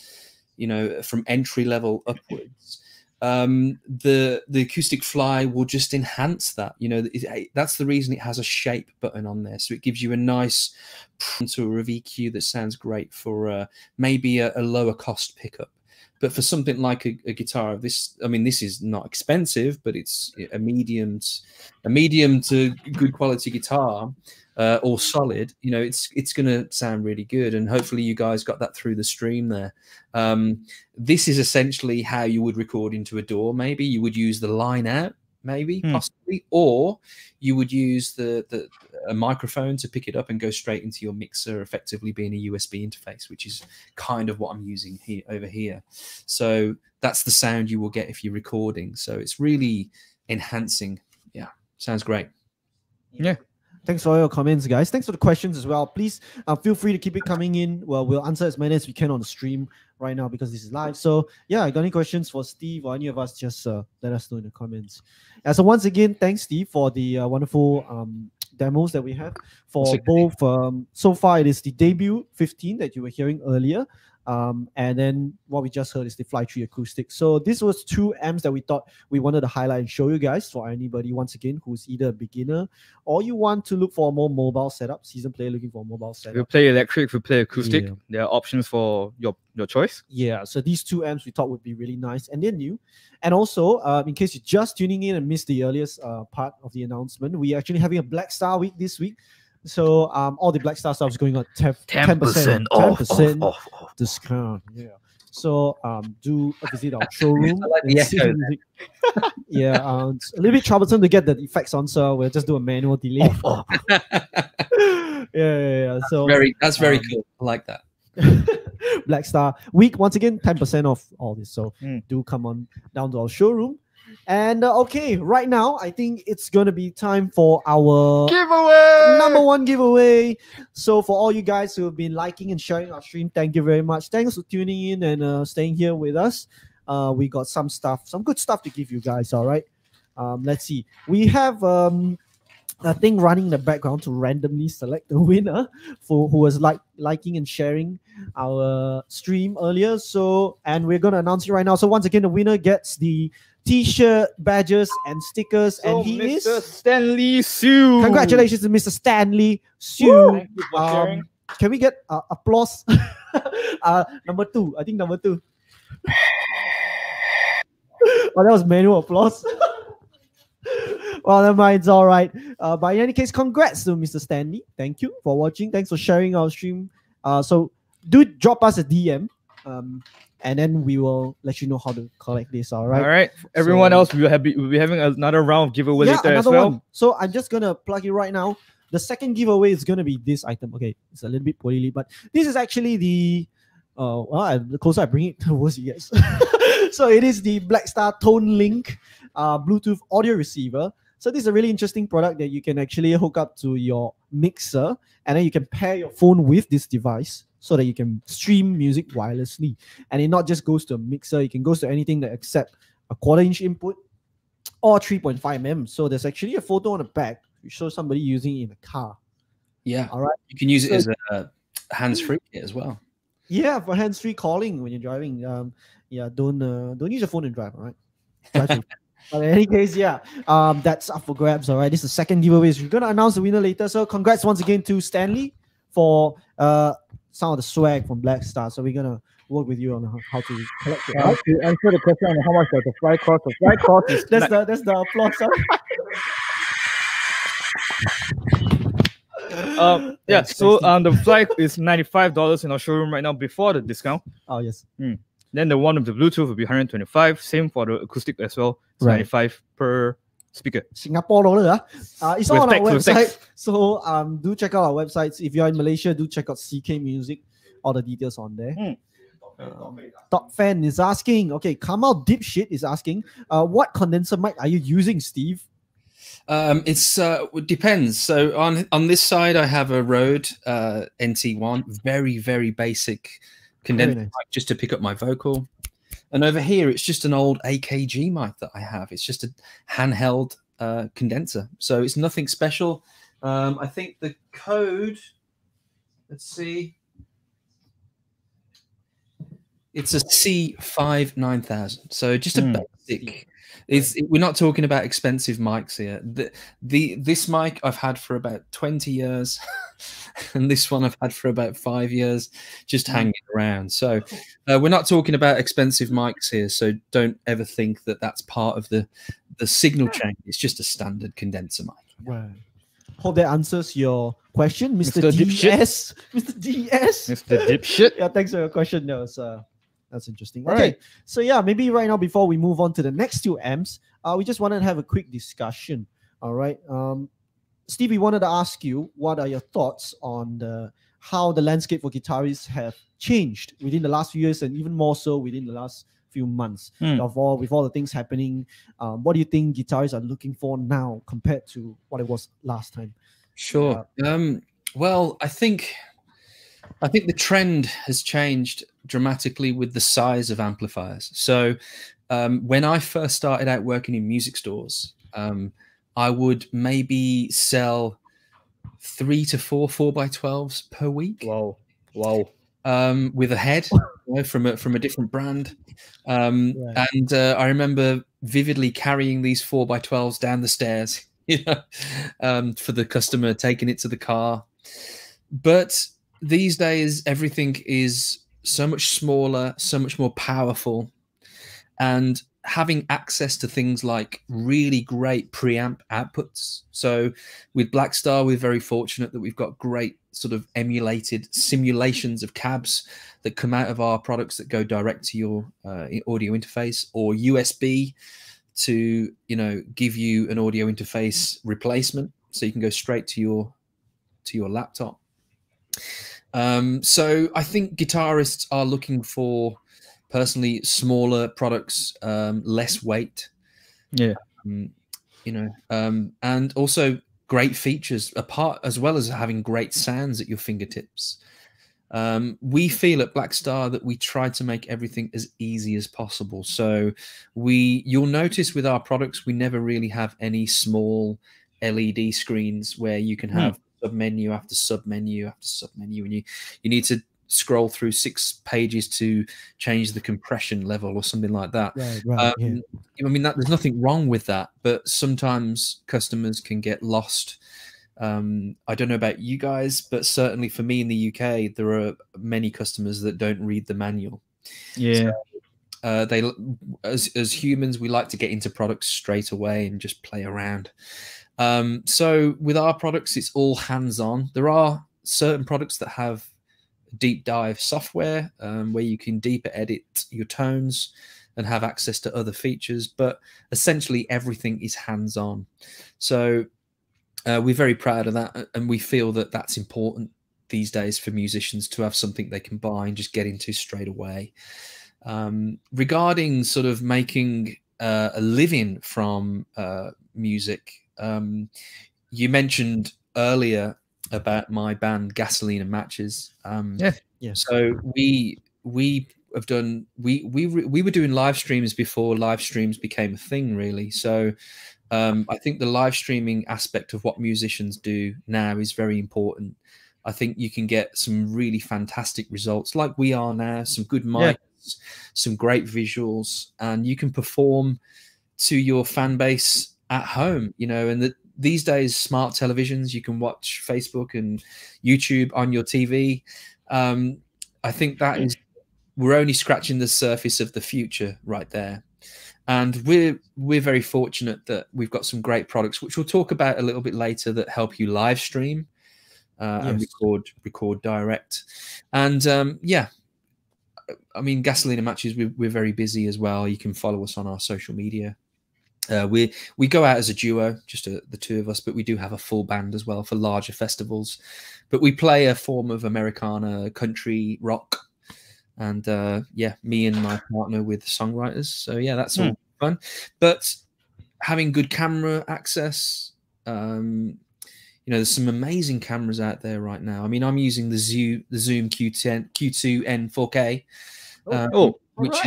entry level upwards, the acoustic fly will just enhance that. That's the reason it has a shape button on there, so it gives you a nice contour of EQ that sounds great for maybe a lower cost pickup. But for something like a guitar of this, I mean, this is not expensive, but it's a medium to good quality guitar, or solid. It's going to sound really good, and hopefully you guys got that through the stream there. This is essentially how you would record into a DAW. Maybe you would use the line out, maybe possibly, or you would use a microphone to pick it up and go straight into your mixer, effectively being a USB interface, which is kind of what I'm using here over here. So that's the sound you will get if you're recording. So it's really enhancing. Yeah, sounds great. Yeah. Thanks for all your comments, guys. Thanks for the questions as well. Please feel free to keep it coming in. Well, we'll answer as many as we can on the stream right now because this is live. So yeah, got any questions for Steve or any of us, just let us know in the comments. So once again, thanks, Steve, for the wonderful demos that we have for both. So far, it is the Debut 15 that you were hearing earlier. And then what we just heard is the Fly Tree Acoustic. So this was two amps that we thought we wanted to highlight and show you guys for anybody, once again, who's either a beginner or you want to look for a more mobile setup, seasoned player looking for a mobile setup. If you play electric, if you play acoustic, there are options for your choice. Yeah, so these two amps we thought would be really nice, and they're new. And also, in case you're just tuning in and missed the earliest part of the announcement, we're actually having a Blackstar week this week. So all the Blackstar stuff is going on 10% off discount. Yeah. So do visit our showroom. I like the echo. Yeah, it's a little bit troublesome to get the effects on, so we'll just do a manual delay. Yeah. So that's very cool. I like that. Blackstar week, once again, 10% off all this. So do come on down to our showroom. And okay, right now I think it's gonna be time for our giveaway, #1 giveaway. So for all you guys who have been liking and sharing our stream, thank you very much. Thanks for tuning in and staying here with us. We got some good stuff to give you guys. All right, let's see. We have a thing running in the background to randomly select the winner who was liking and sharing our stream earlier. So, and we're gonna announce it right now. So once again, the winner gets the T-shirt, badges, and stickers, and he Mr. is Stanley Sue. Congratulations to Mr. Stanley Sue. Thank you for sharing. Can we get applause? Number 2. I think number 2. Oh, that was manual applause. Well, never mind, it's all right. But in any case, congrats to Mr. Stanley. Thank you for watching. Thanks for sharing our stream. So do drop us a DM. And then we will let you know how to collect this. All right. All right. Everyone else, we'll be having another round of giveaway later as well. One. So I'm just gonna plug it right now. The second giveaway is gonna be this item. Okay, it's a little bit poorly, but this is actually the the closer I bring it, the worse it gets. So it is the Blackstar Tone Link Bluetooth audio receiver. So this is a really interesting product that you can actually hook up to your mixer, and then you can pair your phone with this device. so that you can stream music wirelessly. And it not just goes to a mixer, it can go to anything that accept a 1/4 inch input or 3.5 mm. So there's actually a photo on the back which shows somebody using it in a car. Yeah. All right. You can use it as a hands-free kit as well. Yeah, for hands-free calling when you're driving. Yeah, don't use your phone and drive. All right. Drive safe. But in any case, yeah, that's up for grabs. All right. This is the second giveaway. We're gonna announce the winner later. So congrats once again to Stanley for some of the swag from Blackstar. So we're gonna work with you on how to collect it. Right? To answer the question on how much does the flight cost, the flight cost is that's the applause. Yeah, so the flight is $95 in our showroom right now before the discount. Oh yes. Then the one with the Bluetooth will be 125. Same for the acoustic as well. It's Right. 95 per speaker. Singapore dollar. It's all on our With website. text. So do check out our websites. If you're in Malaysia, do check out CK Music. All the details on there. Top fan is asking. Okay, Kamal Dipshit is asking. What condenser mic are you using, Steve? It depends. So on this side, I have a Rode NT1, very basic condenser nice. mic just to pick up my vocal. And over here, it's just an old AKG mic that I have. It's just a handheld condenser, so it's nothing special. I think the code. Let's see. It's a C59000, so just a basic. We're not talking about expensive mics here. This mic I've had for about 20 years, and this one I've had for about 5 years, just hanging around. So we're not talking about expensive mics here. So don't ever think that that's part of the signal chain. It's just a standard condenser mic. Right. Hope that answers your question, Mr. Mr. DS. Mr. DS. Mr. Dipshit. Yeah, thanks for your question. That's interesting. All Okay, right. so yeah, maybe right now before we move on to the next two amps, we just wanted to have a quick discussion. All right, Steve, we wanted to ask you what are your thoughts on how the landscape for guitarists have changed within the last few years, and even more so within the last few months with all the things happening. What do you think guitarists are looking for now compared to what it was last time? Sure. Well, I think the trend has changed dramatically with the size of amplifiers. So when I first started out working in music stores, I would maybe sell 3 to 4 4x12s per week. Wow. With a head, from a different brand. And I remember vividly carrying these 4x12s down the stairs, for the customer, taking it to the car. But these days, everything is so much smaller, so much more powerful, and having access to things like really great preamp outputs. So with Blackstar, we're very fortunate that we've got great sort of emulated simulations of cabs that come out of our products that go direct to your audio interface, or USB to give you an audio interface replacement, so you can go straight to your laptop. So I think guitarists are looking for, personally, smaller products, less weight, and also great features, as well as having great sounds at your fingertips. We feel at Blackstar that we try to make everything as easy as possible. So you'll notice with our products, we never really have any small LED screens where you can have submenu after submenu after submenu, and you need to scroll through 6 pages to change the compression level or something like that. Right, I mean, there's nothing wrong with that, but sometimes customers can get lost. I don't know about you guys, but certainly for me in the UK, there are many customers that don't read the manual. Yeah. So, as humans, we like to get into products straight away and just play around. So with our products, it's all hands-on. There are certain products that have deep dive software where you can deeper edit your tones and have access to other features, but essentially everything is hands-on. So we're very proud of that, and we feel that that's important these days for musicians to have something they can buy and just get into straight away. Regarding sort of making a living from music, you mentioned earlier about my band Gasoline and Matches. Yes. So we have done we were doing live streams before live streams became a thing, really. So I think the live streaming aspect of what musicians do now is very important. I think you can get some really fantastic results like we are now, some good mics, some great visuals, and you can perform to your fan base at home, you know, and these days, smart televisions, you can watch Facebook and YouTube on your TV. I think that is, we're only scratching the surface of the future right there. And we're very fortunate that we've got some great products, which we'll talk about a little bit later, that help you live stream and record direct. And yeah, I mean, Gasoline and Matches, we're very busy as well. You can follow us on our social media. We go out as a duo, just the two of us, but we do have a full band as well for larger festivals. But we play a form of Americana, country, rock, and yeah, me and my partner with songwriters. So yeah, that's all fun. But having good camera access, you know, there's some amazing cameras out there right now. I mean, I'm using the Zoom Q2N 4K, which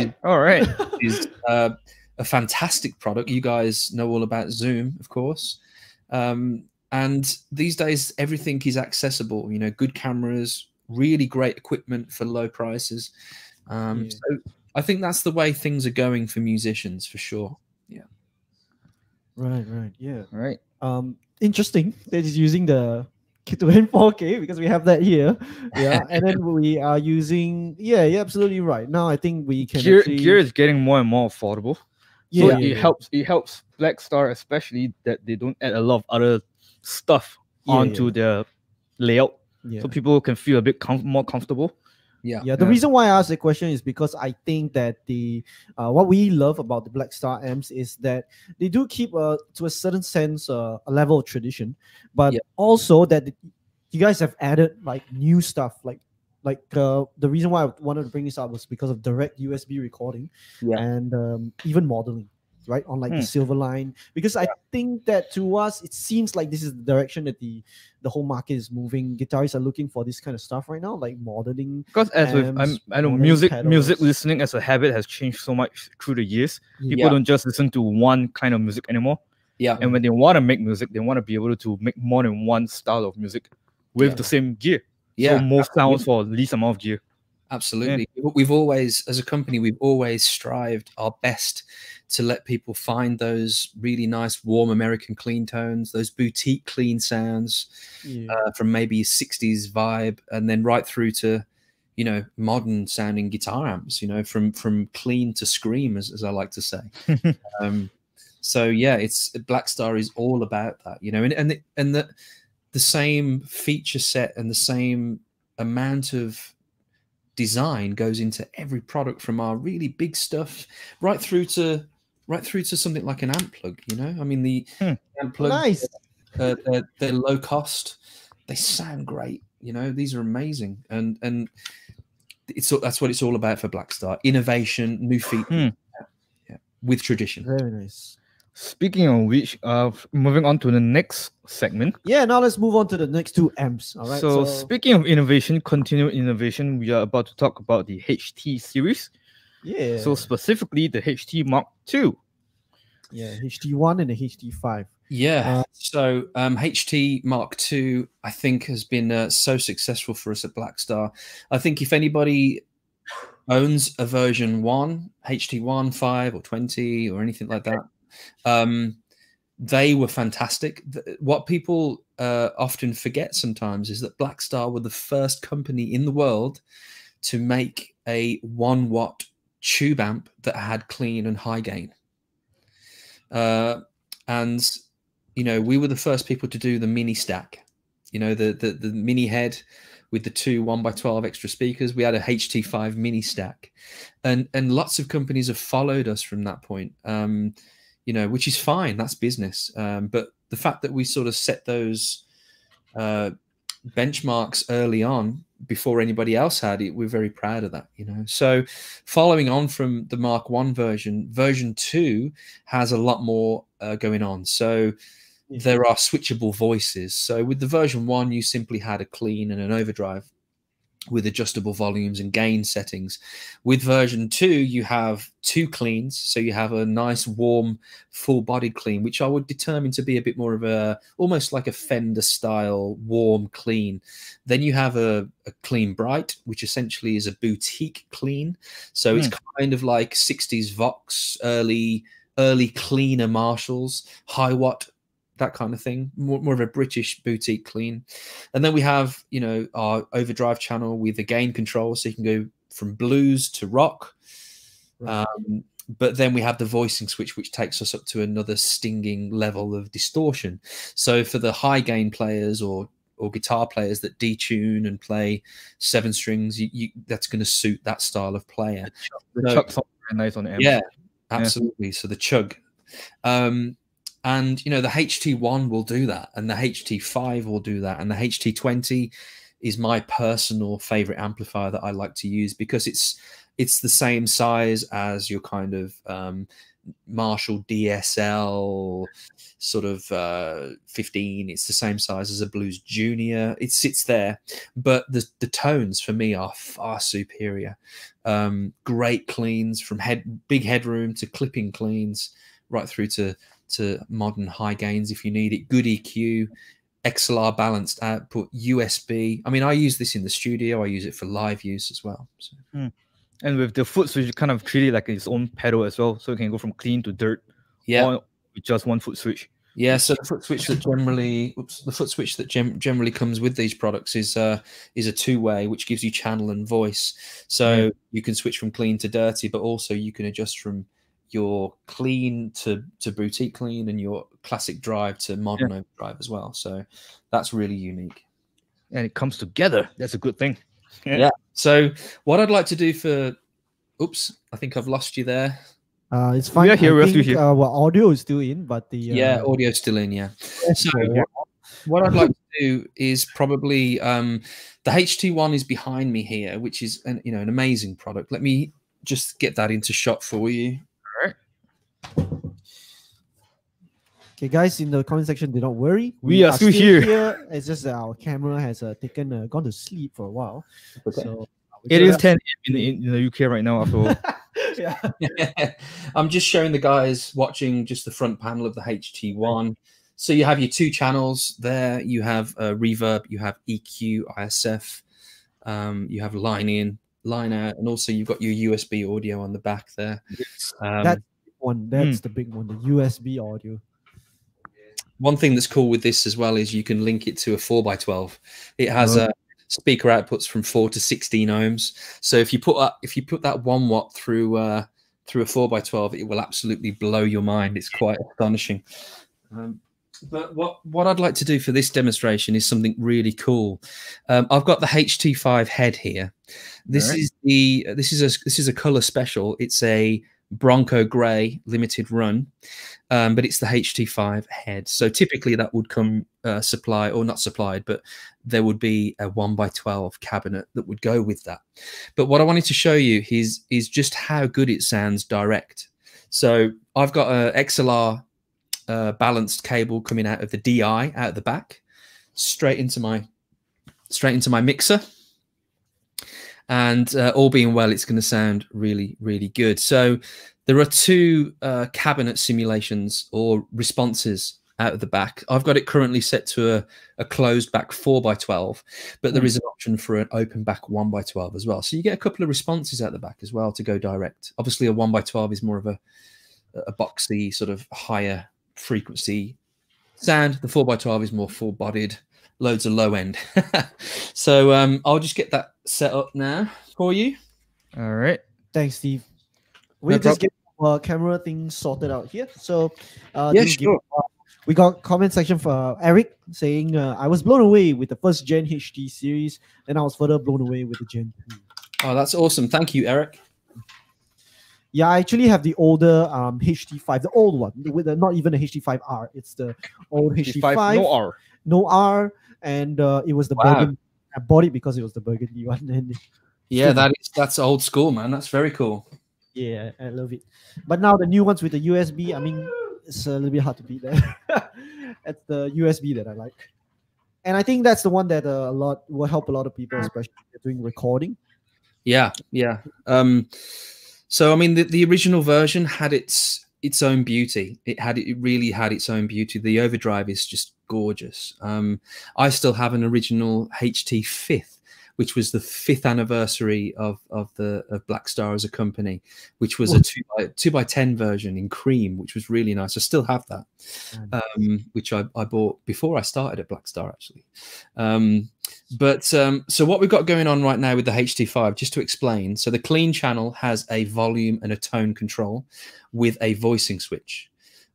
is a fantastic product. You guys know all about Zoom, of course. And these days, everything is accessible. You know, good cameras, really great equipment for low prices. So I think that's the way things are going for musicians, for sure. Yeah. Right. Yeah. Right. Interesting that he's using the Q2N 4K because we have that here. Yeah. And then we are using, you're absolutely right. Now I think we can gear is getting more and more affordable. So it helps Blackstar, especially that they don't add a lot of other stuff onto their layout, so people can feel a bit more comfortable. The reason why I asked the question is because I think that the what we love about the Blackstar amps is that they do keep to a certain sense a level of tradition, but also that you guys have added like new stuff, like the reason why I wanted to bring this up was because of direct USB recording and even modeling, right, on like the silver line. Because I think that to us, it seems like this is the direction that the whole market is moving. Guitarists are looking for this kind of stuff right now, like modeling. Because as with I know music listening as a habit has changed so much through the years. People don't just listen to one kind of music anymore. And when they want to make music, they want to be able to make more than one style of music with the same gear. So more sounds for least amount of gear. Absolutely. We've always, as a company, we've always strived our best to let people find those really nice, warm American clean tones, those boutique clean sounds from maybe 60s vibe, and then right through to, you know, modern sounding guitar amps, you know, from clean to scream, as I like to say. So yeah, Blackstar is all about that, you know, and the same feature set and the same amount of design goes into every product, from our really big stuff right through to something like an amp plug, you know. I mean, the amp plugs, they're low cost, they sound great, you know. These are amazing, and that's what it's all about for Blackstar: innovation, new features, with tradition. Very nice. Speaking of which, moving on to the next segment. Now let's move on to the next two amps. All right. So speaking of innovation, continued innovation, we are about to talk about the HT series. So specifically the HT Mark II. HT1 and the HT5. So HT Mark II, I think, has been so successful for us at Blackstar. I think if anybody owns a version 1, HT1, 5 or 20 or anything like that, they were fantastic. What people often forget sometimes is that Blackstar were the first company in the world to make a 1-watt tube amp that had clean and high gain. And you know, we were the first people to do the mini stack, you know, the mini head with the two 1x12 extra speakers. We had a HT5 mini stack, and lots of companies have followed us from that point. You know, which is fine, that's business. But the fact that we sort of set those benchmarks early on before anybody else had it, we're very proud of that, you know. So following on from the Mark I version 2 has a lot more going on. So there are switchable voices. So with the version 1, you simply had a clean and an overdrive. with adjustable volumes and gain settings. With version 2, you have 2 cleans. So you have a nice warm full-bodied clean, which I would determine to be a bit more of a, almost like a Fender style warm clean. Then you have a clean bright, which essentially is a boutique clean. So it's kind of like 60s Vox, early cleaner Marshalls, high watt, that kind of thing, more of a British boutique clean. And then we have, you know, our overdrive channel with the gain control, so you can go from blues to rock. Right. But then we have the voicing switch, which takes us up to another stinging level of distortion. So for the high gain players or guitar players that detune and play 7 strings, that's going to suit that style of player. The chug sounds very nice on the amp. Yeah, absolutely. So the chug. And, you know, the HT1 will do that, and the HT5 will do that, and the HT20 is my personal favorite amplifier that I like to use, because it's the same size as your kind of Marshall DSL sort of 15. It's the same size as a Blues Junior. It sits there, but the tones for me are far superior. Great cleans, from big headroom to clipping cleans, right through to modern high gains if you need it. Good EQ, XLR balanced output, USB. I mean, I use this in the studio. I use it for live use as well. So. And with the foot switch, you kind of treat it like its own pedal as well, so it can go from clean to dirt. Yeah, with just one foot switch. Yeah, so the foot switch that generally comes with these products is a 2-way, which gives you channel and voice. So you can switch from clean to dirty, but also you can adjust from your clean to boutique clean and your classic drive to modern overdrive as well. So that's really unique. And it comes together. That's a good thing. Yeah. So what I'd like to do for, oops, I think I've lost you there. It's fine. We are here. We're still here. Well, audio is still in, but the audio's still in. Yeah. So what I'd like to do is probably the HT1 is behind me here, which is an amazing product. Let me just get that into shot for you. Okay, guys, in the comment section, do not worry. We are still here. It's just that our camera has gone to sleep for a while. Okay. So it is 10 in the UK right now. After all. Yeah. I'm just showing the guys watching just the front panel of the HT1. So you have your 2 channels there. You have reverb, you have EQ, ISF, you have line in, line out, and also you've got your USB audio on the back there. That's the big one, the USB audio. One thing that's cool with this as well is you can link it to a 4x12. It has speaker outputs from 4 to 16 ohms. So if you put that 1 watt through a 4x12, it will absolutely blow your mind. It's quite astonishing. But what I'd like to do for this demonstration is something really cool. I've got the HT5 head here. This is a color special. It's a Bronco Grey limited run, but it's the HT5 head. So typically that would come supplied, or not supplied, but there would be a 1x12 cabinet that would go with that. But what I wanted to show you is just how good it sounds direct. So I've got a XLR balanced cable coming out of the DI out the back, straight into my mixer. And all being well, it's going to sound really, really good. So there are 2 cabinet simulations or responses out of the back. I've got it currently set to a closed back 4x12, but there is an option for an open back 1x12 as well. So you get a couple of responses out the back as well to go direct. Obviously, a 1x12 is more of a boxy, sort of higher frequency sound. The 4x12 is more full-bodied, loads of low end. So I'll just get that set up now for you. All right. Thanks, Steve. We'll just get our camera thing sorted out here. So sure. We got comment section for Eric saying, I was blown away with the first Gen HT series, and I was further blown away with the Gen 2. Oh, that's awesome. Thank you, Eric. Yeah, I actually have the older HT5, the old one, with not even the HT5R. It's the old HT5. No R. No R, and it was the burgundy. I bought it because it was the burgundy one. And yeah, that's old school, man. That's very cool. Yeah, I love it. But now the new ones with the USB, I mean, it's a little bit hard to beat that. It's the USB that I like. And I think that's the one that a lot will help a lot of people, especially if they're doing recording. Yeah, yeah. So I mean, the original version had its own beauty. It really had its own beauty. The overdrive is just gorgeous. I still have an original HT 5th, which was the 5th anniversary of Blackstar as a company, which was a 2x10 version in cream, which was really nice. I still have that, which I bought before I started at Blackstar, actually. So what we've got going on right now with the HT5, just to explain, so the clean channel has a volume and a tone control with a voicing switch.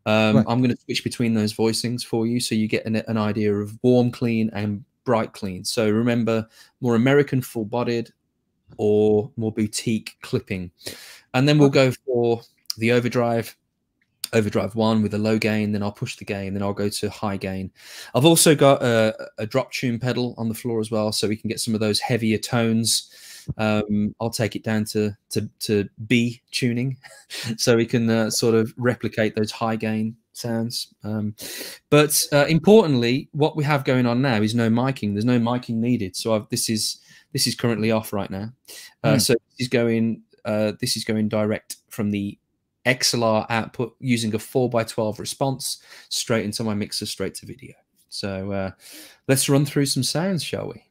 I'm going to switch between those voicings for you so you get an idea of warm clean and bright clean. So remember, more American full-bodied or more boutique clipping. And then we'll go for the overdrive 1 with a low gain, then I'll push the gain, then I'll go to high gain. I've also got a drop tune pedal on the floor as well, so we can get some of those heavier tones. I'll take it down to B tuning so we can sort of replicate those high gain sounds. But importantly, what we have going on now is no miking. There's no miking needed. So this is currently off right now. So this is going direct from the XLR output using a 4x12 response straight into my mixer, straight to video. So let's run through some sounds, shall we?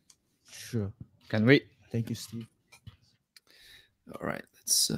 Sure. Can wait. Thank you, Steve. All right, let's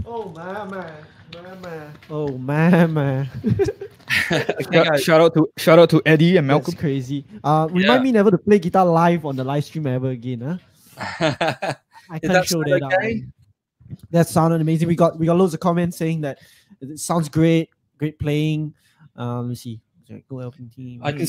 Oh my man, my man. Oh my man. Shout out to Eddie and Malcolm. That's crazy. Remind me never to play guitar live on the live stream ever again, huh? I can't show that out. That sounded amazing. We got loads of comments saying that it sounds great, great playing. Let's see. I can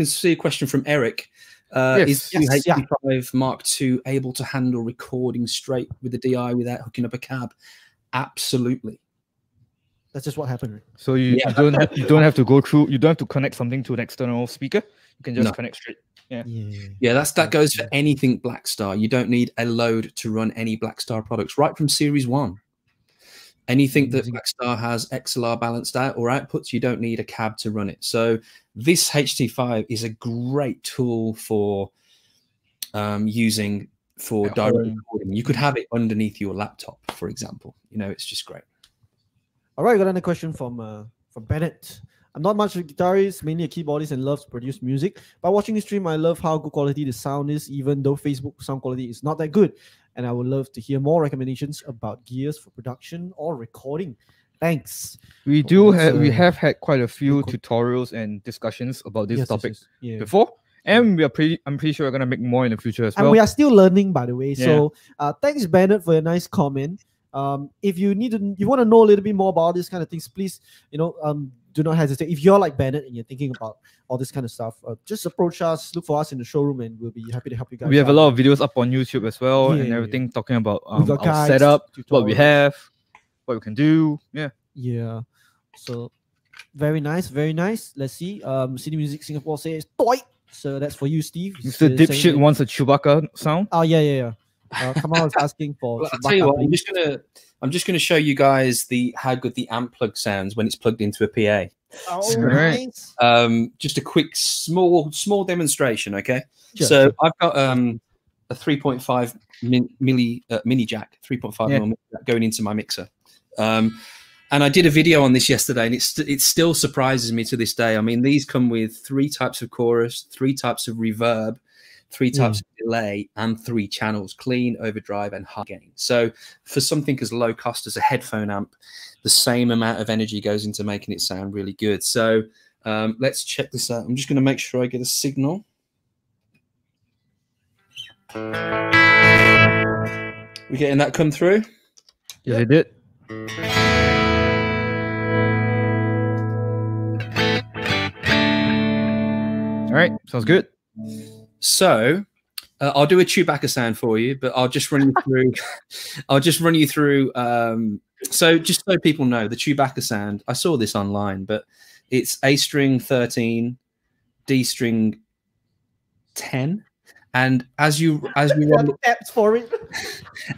see a question from Eric. Is the HT5 Mark II able to handle recording straight with the DI without hooking up a cab? Absolutely. That's just what happened. So you don't have to go through. You don't have to connect something to an external speaker. You can just connect straight. Yeah. That goes for anything Blackstar. You don't need a load to run any Blackstar products right from Series 1. Anything that Blackstar has XLR balanced out or outputs, you don't need a cab to run it. So this HT5 is a great tool for using for direct recording. You could have it underneath your laptop, for example. You know, it's just great. All right, got another question from Bennett. I'm not much of a guitarist, mainly a keyboardist, and loves to produce music. By watching the stream, I love how good quality the sound is, even though Facebook sound quality is not that good. And I would love to hear more recommendations about gears for production or recording. Thanks. We have had quite a few tutorials and discussions about this topic before, and I'm pretty sure we're gonna make more in the future as well. And we are still learning, by the way. So thanks, Bennett, for a nice comment. If you want to know a little bit more about this kind of things, please, do not hesitate. If you're like Bennett and you're thinking about all this kind of stuff, just approach us, look for us in the showroom, and we'll be happy to help you guys. We have a lot of videos up on YouTube as well, and everything talking about our setup, what we have, what we can do. Yeah. So very nice, very nice. Let's see. City Music Singapore says toy. So that's for you, Steve. Mr. Dipshit wants a Chewbacca sound. Oh yeah. Kamal is asking for. Well, I'll tell you what, I'm just gonna show you guys how good the amp plug sounds when it's plugged into a PA. Oh, nice. Just a quick small demonstration, okay? Sure. I've got a 3.5 mini jack, 3.5 mil jack going into my mixer. And I did a video on this yesterday, and it still surprises me to this day. I mean, these come with 3 types of chorus, 3 types of reverb, 3 types of delay, and 3 channels: clean, overdrive, and high gain. So for something as low cost as a headphone amp, the same amount of energy goes into making it sound really good. So let's check this out. I'm just going to make sure I get a signal. We getting that come through? Yeah, they did. All right, sounds good. So I'll do a Chewbacca sound for you, but I'll just run you through. So just so people know, the Chewbacca sound, I saw this online, but it's A string 13, D string 10, And as you roll up, apps for it.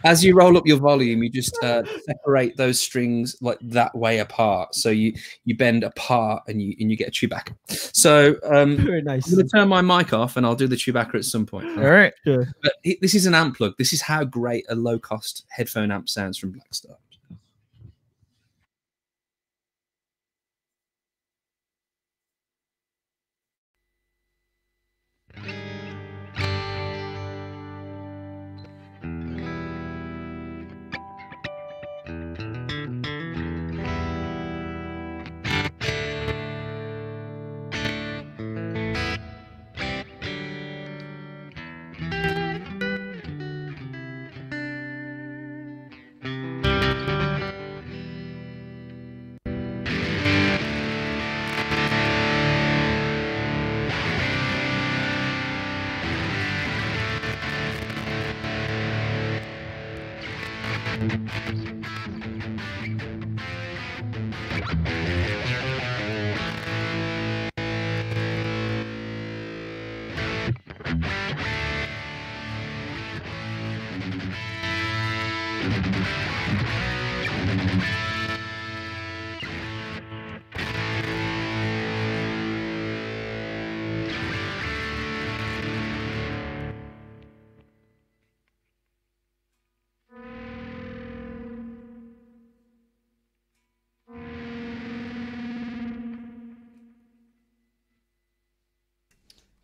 as you roll up your volume, you just separate those strings like that way apart. So you bend apart and you get a Chewbacca. So Very nice. I'm going to turn my mic off and I'll do the Chewbacca at some point. All right. Sure. But this is an amp plug. This is how great a low-cost headphone amp sounds from Blackstar.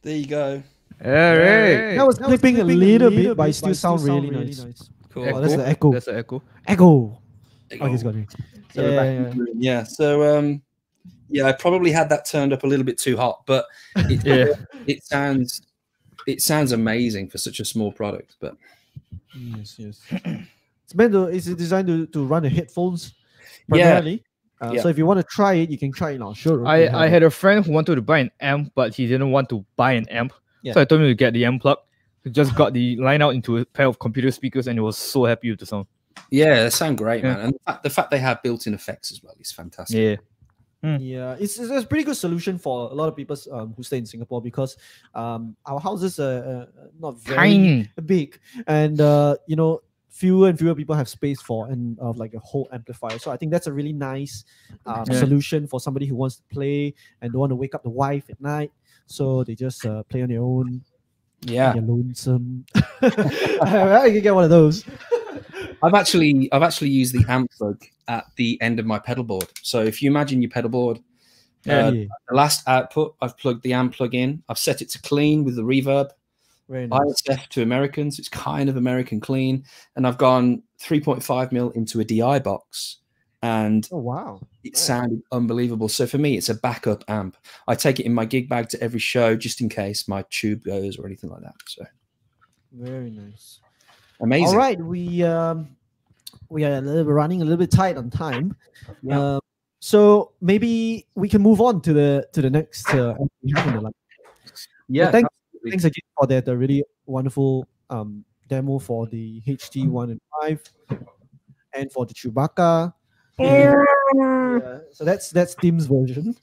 There you go. All right. That was clipping a little bit, but it still sounds really nice. Cool. Oh, that's the echo. That's the echo. Echo. Oh, he's got it. So we're back in the room. Yeah. So yeah, I probably had that turned up a little bit too hot, but it sounds amazing for such a small product. But yes. It's designed to run the headphones primarily. So if you want to try it, you can try it now. Sure. I had a friend who wanted to buy an amp, but he didn't want to buy an amp. Yeah. So I told him to get the amp plug. He just got the line out into a pair of computer speakers, and he was so happy with the sound. yeah, they sound great, man. And the fact they have built-in effects as well is fantastic. Yeah. Yeah, it's a pretty good solution for a lot of people who stay in Singapore, because our houses are not very Tiny. big, and you know, fewer and fewer people have space for like a whole amplifier. So I think that's a really nice solution for somebody who wants to play and don't want to wake up the wife at night. So they just play on their own. Yeah, you're lonesome. You can get one of those. I've actually used the amp plug at the end of my pedal board. So if you imagine your pedal board, the last output, I've plugged the amp plug in. I've set it to clean with the reverb. Very nice. ISF to American, so it's kind of American clean. And I've gone 3.5mm into a DI box, and oh wow, it sounded unbelievable. So for me, it's a backup amp. I take it in my gig bag to every show just in case my tube goes or anything like that. So very nice. Amazing. All right, we are running a little bit tight on time. Yeah. So maybe we can move on to the next we have in the line. Yeah. Well, thanks again for that really wonderful demo for the HT 1 and 5 and for the Chewbacca. So that's Tim's version,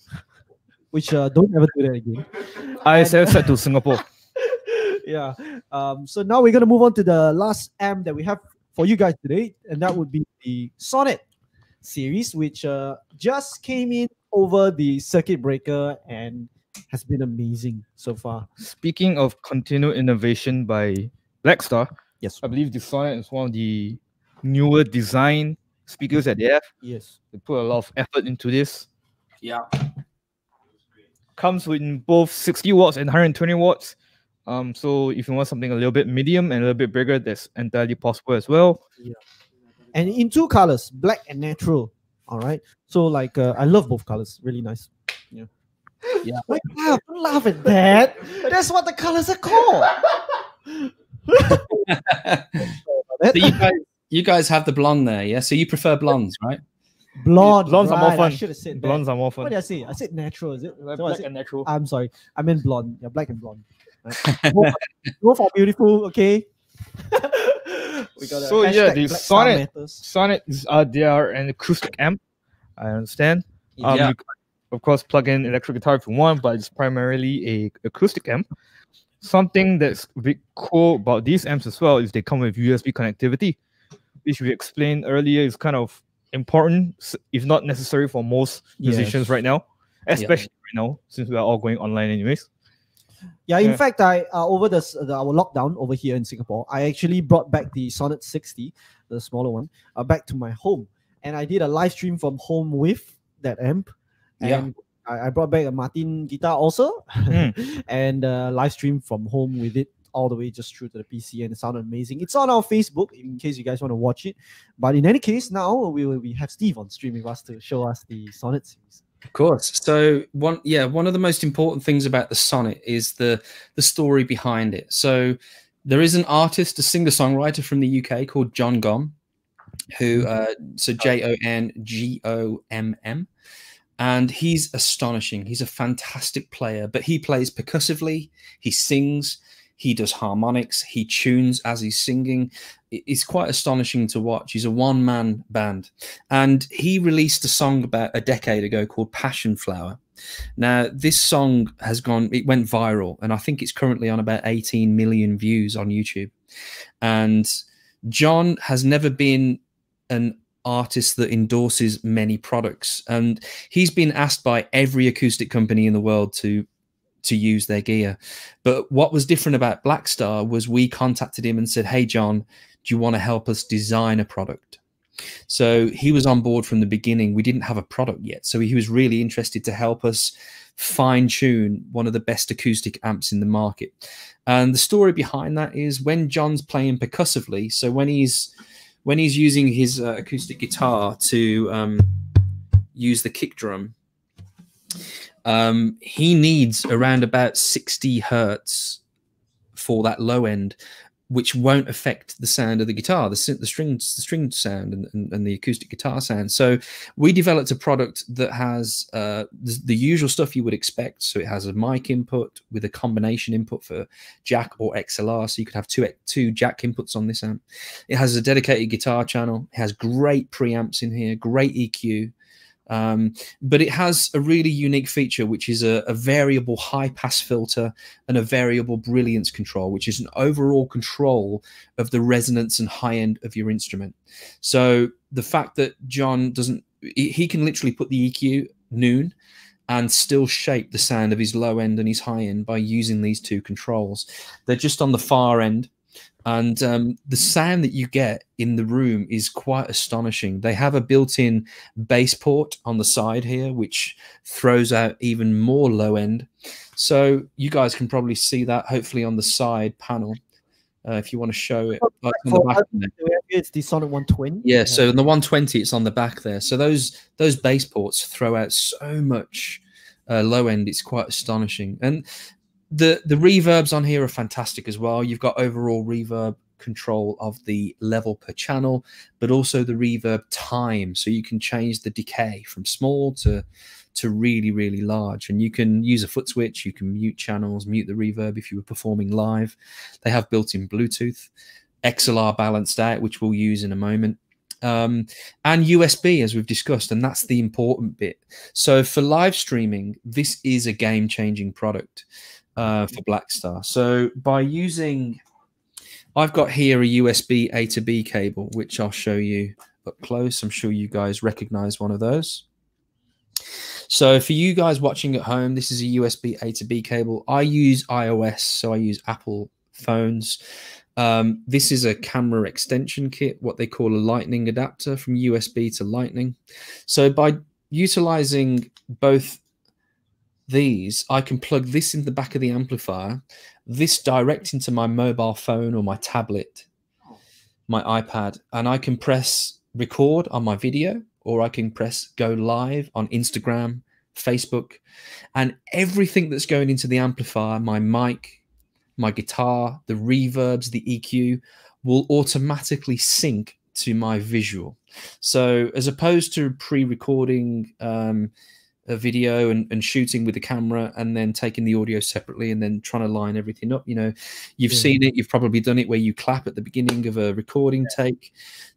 which don't ever do that again. I said to Singapore. Yeah. So now we're gonna move on to the last amp that we have for you guys today, and that would be the Sonnet series, which just came in over the circuit breaker and has been amazing so far. Speaking of continued innovation by Blackstar, yes, I believe the Sonnet is one of the newer design speakers that they have. Yes, they put a lot of effort into this. Yeah. Comes with both 60 watts and 120 watts. So if you want something a little bit medium and a little bit bigger, that's entirely possible as well. Yeah. And in two colors, black and natural. All right. So like I love both colors. Really nice. Yeah. Yeah. Don't laugh at that. That's what the colors are called. So you guys have the blonde there, yeah? So you prefer blondes, right? Blonde. Blondes are more fun. I should have said blondes that. are more fun. What did I say? I said natural, is it? Like so black and natural. I'm sorry. I meant blonde. Yeah, black and blonde. Right? Both are beautiful, okay? We got so yeah, the Sonnet is they are an acoustic amp. I understand. Yeah. You, of course, plug in electric guitar if you want, but it's primarily a acoustic amp. something that's a bit cool about these amps as well is they come with USB connectivity, which we explained earlier is kind of important, if not necessary for most musicians right now, especially right now since we are all going online anyways. Yeah, in fact, I over our lockdown over here in Singapore, I actually brought back the Sonnet 60, the smaller one, back to my home, and I did a live stream from home with that amp. And I brought back a Martin guitar also, and live stream from home with it all the way just through to the PC, and it sounded amazing. It's on our Facebook in case you guys want to watch it. But in any case, now we have Steve on stream with us to show us the Sonnet series. Of course. So one of the most important things about the Sonnet is the story behind it. So there is an artist, a singer-songwriter from the UK called John Gomm, who so JONGOMM, and he's astonishing. He's a fantastic player, but he plays percussively, he sings, he does harmonics, he tunes as he's singing. It's quite astonishing to watch. He's a one-man band. And he released a song about a decade ago called Passion Flower. Now, this song it went viral, and I think it's currently on about 18 million views on YouTube. And John has never been an artist that endorses many products. And he's been asked by every acoustic company in the world to use their gear. But what was different about Blackstar was we contacted him and said, hey, John, do you want to help us design a product? So he was on board from the beginning. We didn't have a product yet. So he was really interested to help us fine tune one of the best acoustic amps in the market. And the story behind that is when John's playing percussively, so when he's using his acoustic guitar to use the kick drum, he needs around about 60 hertz for that low end, which won't affect the sound of the guitar, the string sound and the acoustic guitar sound. So we developed a product that has the usual stuff you would expect. So it has a mic input with a combination input for jack or XLR. So you could have two jack inputs on this amp. It has a dedicated guitar channel. It has great preamps in here, great EQ. But it has a really unique feature, which is a variable high pass filter and a variable brilliance control, which is an overall control of the resonance and high end of your instrument. So the fact that John he can literally put the EQ noon and still shape the sound of his low end and his high end by using these two controls. They're just on the far end. And the sound that you get in the room is quite astonishing. They have a built-in bass port on the side here, which throws out even more low end. So you guys can probably see that hopefully on the side panel. If you want to show it. On the back there. It's the Sonnet 120. Yeah, so in the 120, it's on the back there. So those bass ports throw out so much low end. It's quite astonishing. And the reverbs on here are fantastic as well. You've got overall reverb control of the level per channel, but also the reverb time. So you can change the decay from small to really, really large. And you can use a foot switch. You can mute channels, mute the reverb if you were performing live. They have built-in Bluetooth, XLR balanced out, which we'll use in a moment. And USB, as we've discussed, and that's the important bit. So for live streaming, this is a game-changing product. For Blackstar. So by using, I've got here a USB A to B cable, which I'll show you up close. I'm sure you guys recognize one of those. So for you guys watching at home, this is a USB A to B cable. I use iOS, so I use Apple phones. This is a camera extension kit, what they call a lightning adapter from USB to lightning. So by utilizing both these, I can plug this in the back of the amplifier, this direct into my mobile phone or my tablet, my iPad, and I can press record on my video, or I can press go live on Instagram, Facebook, and everything that's going into the amplifier, my mic, my guitar, the reverbs, the EQ, will automatically sync to my visual. So as opposed to pre-recording a video and shooting with the camera and then taking the audio separately and then trying to line everything up, you know, you've seen it, you've probably done it where you clap at the beginning of a recording take.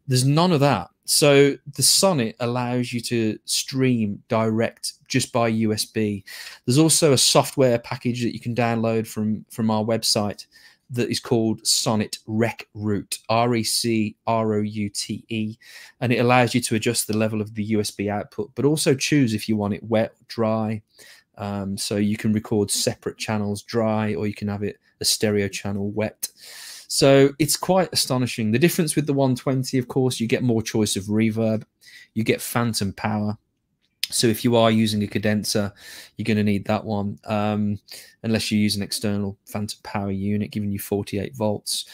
There's none of that. So the Sonnet allows you to stream direct just by USB. There's also a software package that you can download from our website that is called Sonnet Rec Route, RECROUTE, and it allows you to adjust the level of the USB output, but also choose if you want it wet, dry. So you can record separate channels dry, or you can have it a stereo channel wet. So it's quite astonishing. The difference with the 120, of course, you get more choice of reverb, you get phantom power. So if you are using a cadencer, you're going to need that one, unless you use an external phantom power unit giving you 48 volts.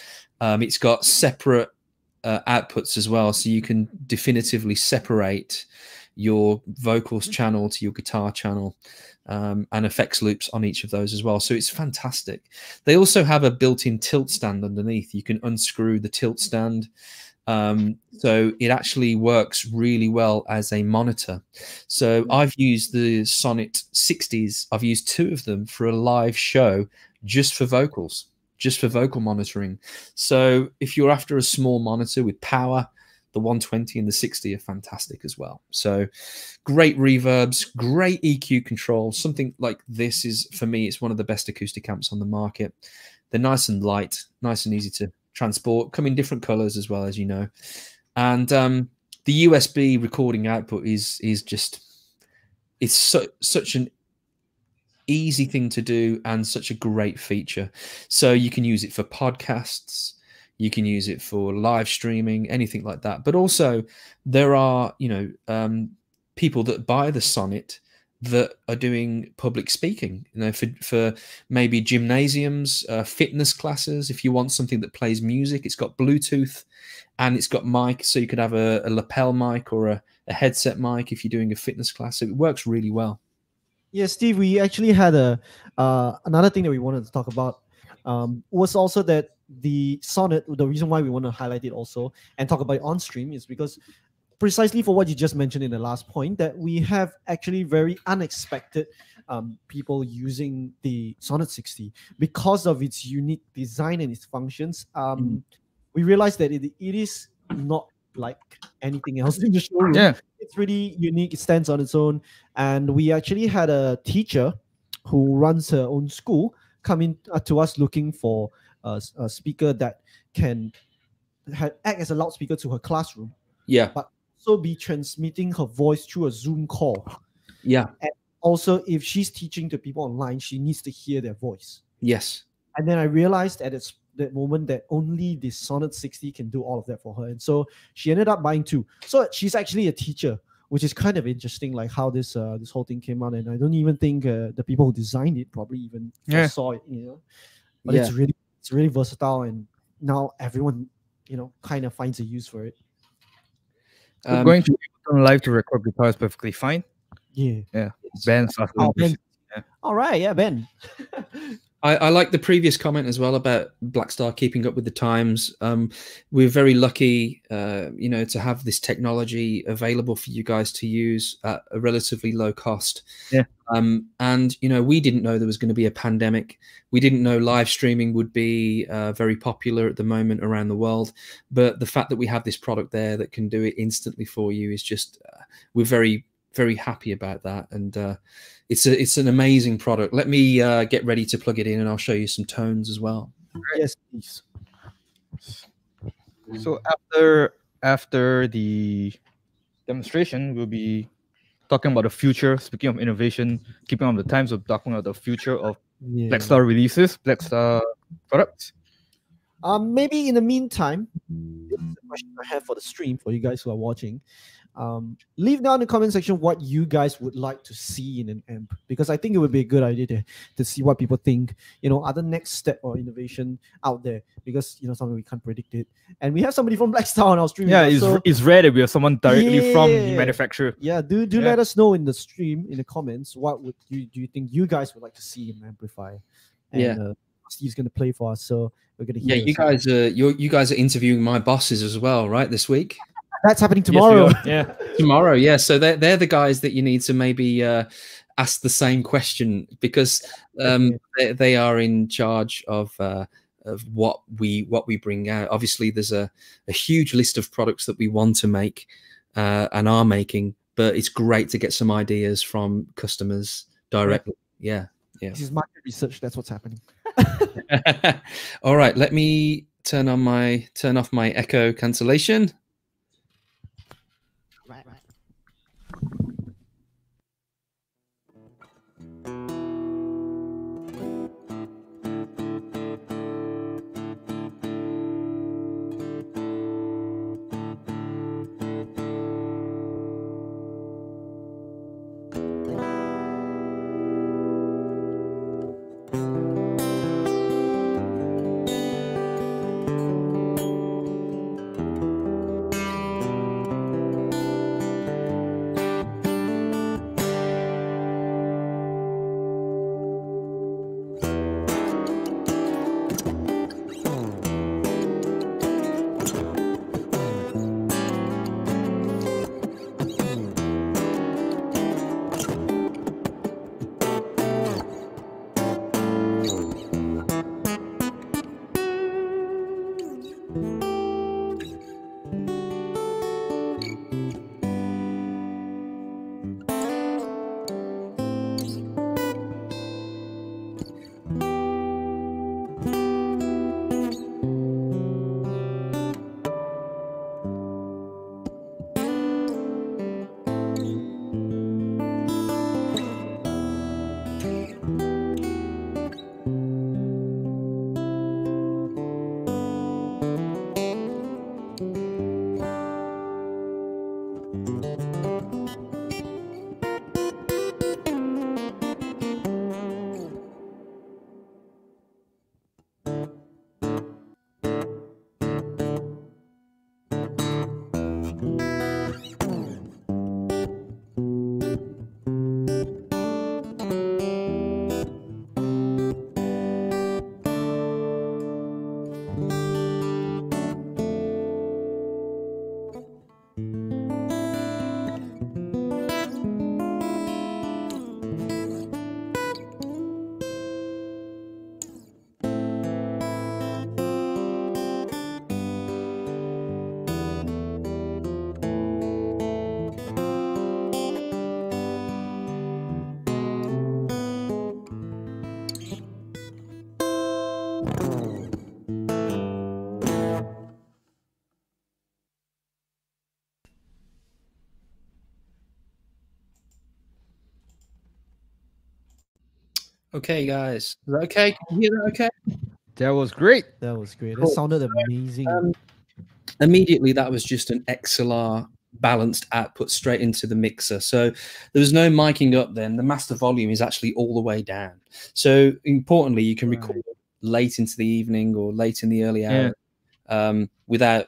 It's got separate outputs as well, so you can definitively separate your vocals channel to your guitar channel, and effects loops on each of those as well. So it's fantastic. They also have a built-in tilt stand underneath. You can unscrew the tilt stand. So it actually works really well as a monitor. So I've used the Sonnet 60s. I've used 2 of them for a live show just for vocals, just for vocal monitoring. So if you're after a small monitor with power, the 120 and the 60 are fantastic as well. So great reverbs, great EQ control. Something like this is, for me, it's one of the best acoustic amps on the market. They're nice and light, nice and easy to transport, come in different colors as well, as you know. And the USB recording output is just, it's such an easy thing to do and such a great feature. So you can use it for podcasts, you can use it for live streaming, anything like that. But also there are, you know, people that buy the Sonnet that are doing public speaking, you know, for maybe gymnasiums, fitness classes. If you want something that plays music, it's got Bluetooth and it's got mic, so you could have a lapel mic or a headset mic if you're doing a fitness class. So it works really well. Yeah, Steve, we actually had another thing that we wanted to talk about, was also that the Sonnet, the reason why we want to highlight it also and talk about it on stream is because precisely for what you just mentioned in the last point, that we have actually very unexpected people using the Sonnet 60 because of its unique design and its functions. We realized that it is not like anything else in the showroom. Yeah, it's really unique. It stands on its own. And we actually had a teacher who runs her own school come in to us looking for a speaker that can act as a loudspeaker to her classroom. Yeah. But also be transmitting her voice through a Zoom call. Yeah. And also, if she's teaching to people online, she needs to hear their voice. Yes. And then I realized at that moment that only the Sonnet 60 can do all of that for her. And so she ended up buying 2. So she's actually a teacher, which is kind of interesting, like how this whole thing came out. And I don't even think the people who designed it probably even saw it, you know. But it's really versatile, and now everyone, you know, kind of finds a use for it. Going to live to record guitar is perfectly fine. Yeah. Yeah. Ben's asking. Ben. Yeah. All right. Yeah, Ben. I like the previous comment as well about Blackstar keeping up with the times. We're very lucky, you know, to have this technology available for you guys to use at a relatively low cost. Yeah. And, you know, we didn't know there was going to be a pandemic. We didn't know live streaming would be very popular at the moment around the world. But the fact that we have this product there that can do it instantly for you is just, we're very, very happy about that. And it's an amazing product. Let me get ready to plug it in and I'll show you some tones as well. Yes, please. So after the demonstration, we'll be talking about the future. Speaking of innovation, keeping on the times of talking about the future of Blackstar releases, Blackstar products. Maybe in the meantime, this is a question I have for the stream for you guys who are watching. Leave down in the comment section what you guys would like to see in an amp, because I think it would be a good idea to see what people think, you know, other next step or innovation out there, because, you know, something we can't predict it. And we have somebody from Blackstar on our stream. Yeah, it's rare that we have someone directly from the manufacturer. Yeah, do let us know in the stream, in the comments, what would do you think you guys would like to see in an amplifier? And Steve's going to play for us, so we're going to hear. Yeah, you guys are interviewing my bosses as well, right, this week? That's happening tomorrow. Yes, tomorrow. Yeah. So they're the guys that you need to maybe ask the same question, because they are in charge of what we bring out. Obviously, there's a huge list of products that we want to make and are making, but it's great to get some ideas from customers directly. Yeah. This is market research. That's what's happening. All right, let me turn off my echo cancellation. Okay, guys. Is that okay? Can you hear that okay? That was great. That was great. Cool. That sounded amazing. Immediately, that was just an XLR balanced output straight into the mixer. So there was no miking up then. The master volume is actually all the way down. So importantly, you can record late into the evening or late in the early hour without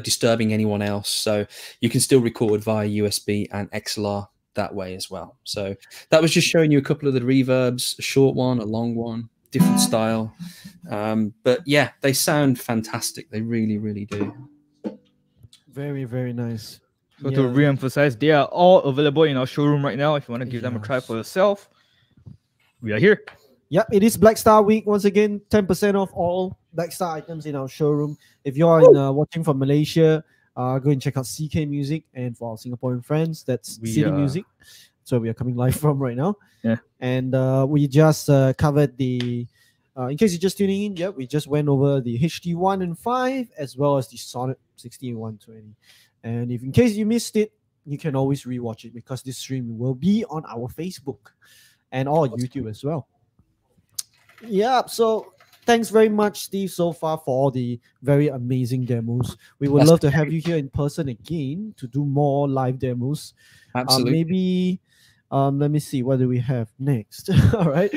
disturbing anyone else. So you can still record via USB and XLR that way as well. So that was just showing you a couple of the reverbs, a short one, a long one, different style. But yeah, they sound fantastic. They really, really do. Very, very nice. So to re-emphasize, they are all available in our showroom right now. If you want to give them a try for yourself, we are here. Yep, it is Blackstar Week. Once again, 10% off all Blackstar items in our showroom. If you are watching from Malaysia, go and check out CK Music. And for our Singaporean friends, that's City Music. So we are coming live from right now. Yeah. And we just covered the, in case you're just tuning in, we just went over the HT 1 and 5 as well as the Sonnet 60 and 120. And if in case you missed it, you can always rewatch it because this stream will be on our Facebook and our YouTube as well. Yeah, so thanks very much, Steve, so far for all the very amazing demos. We would love to have you here in person again to do more live demos. Absolutely. Maybe, let me see, what do we have next? All right.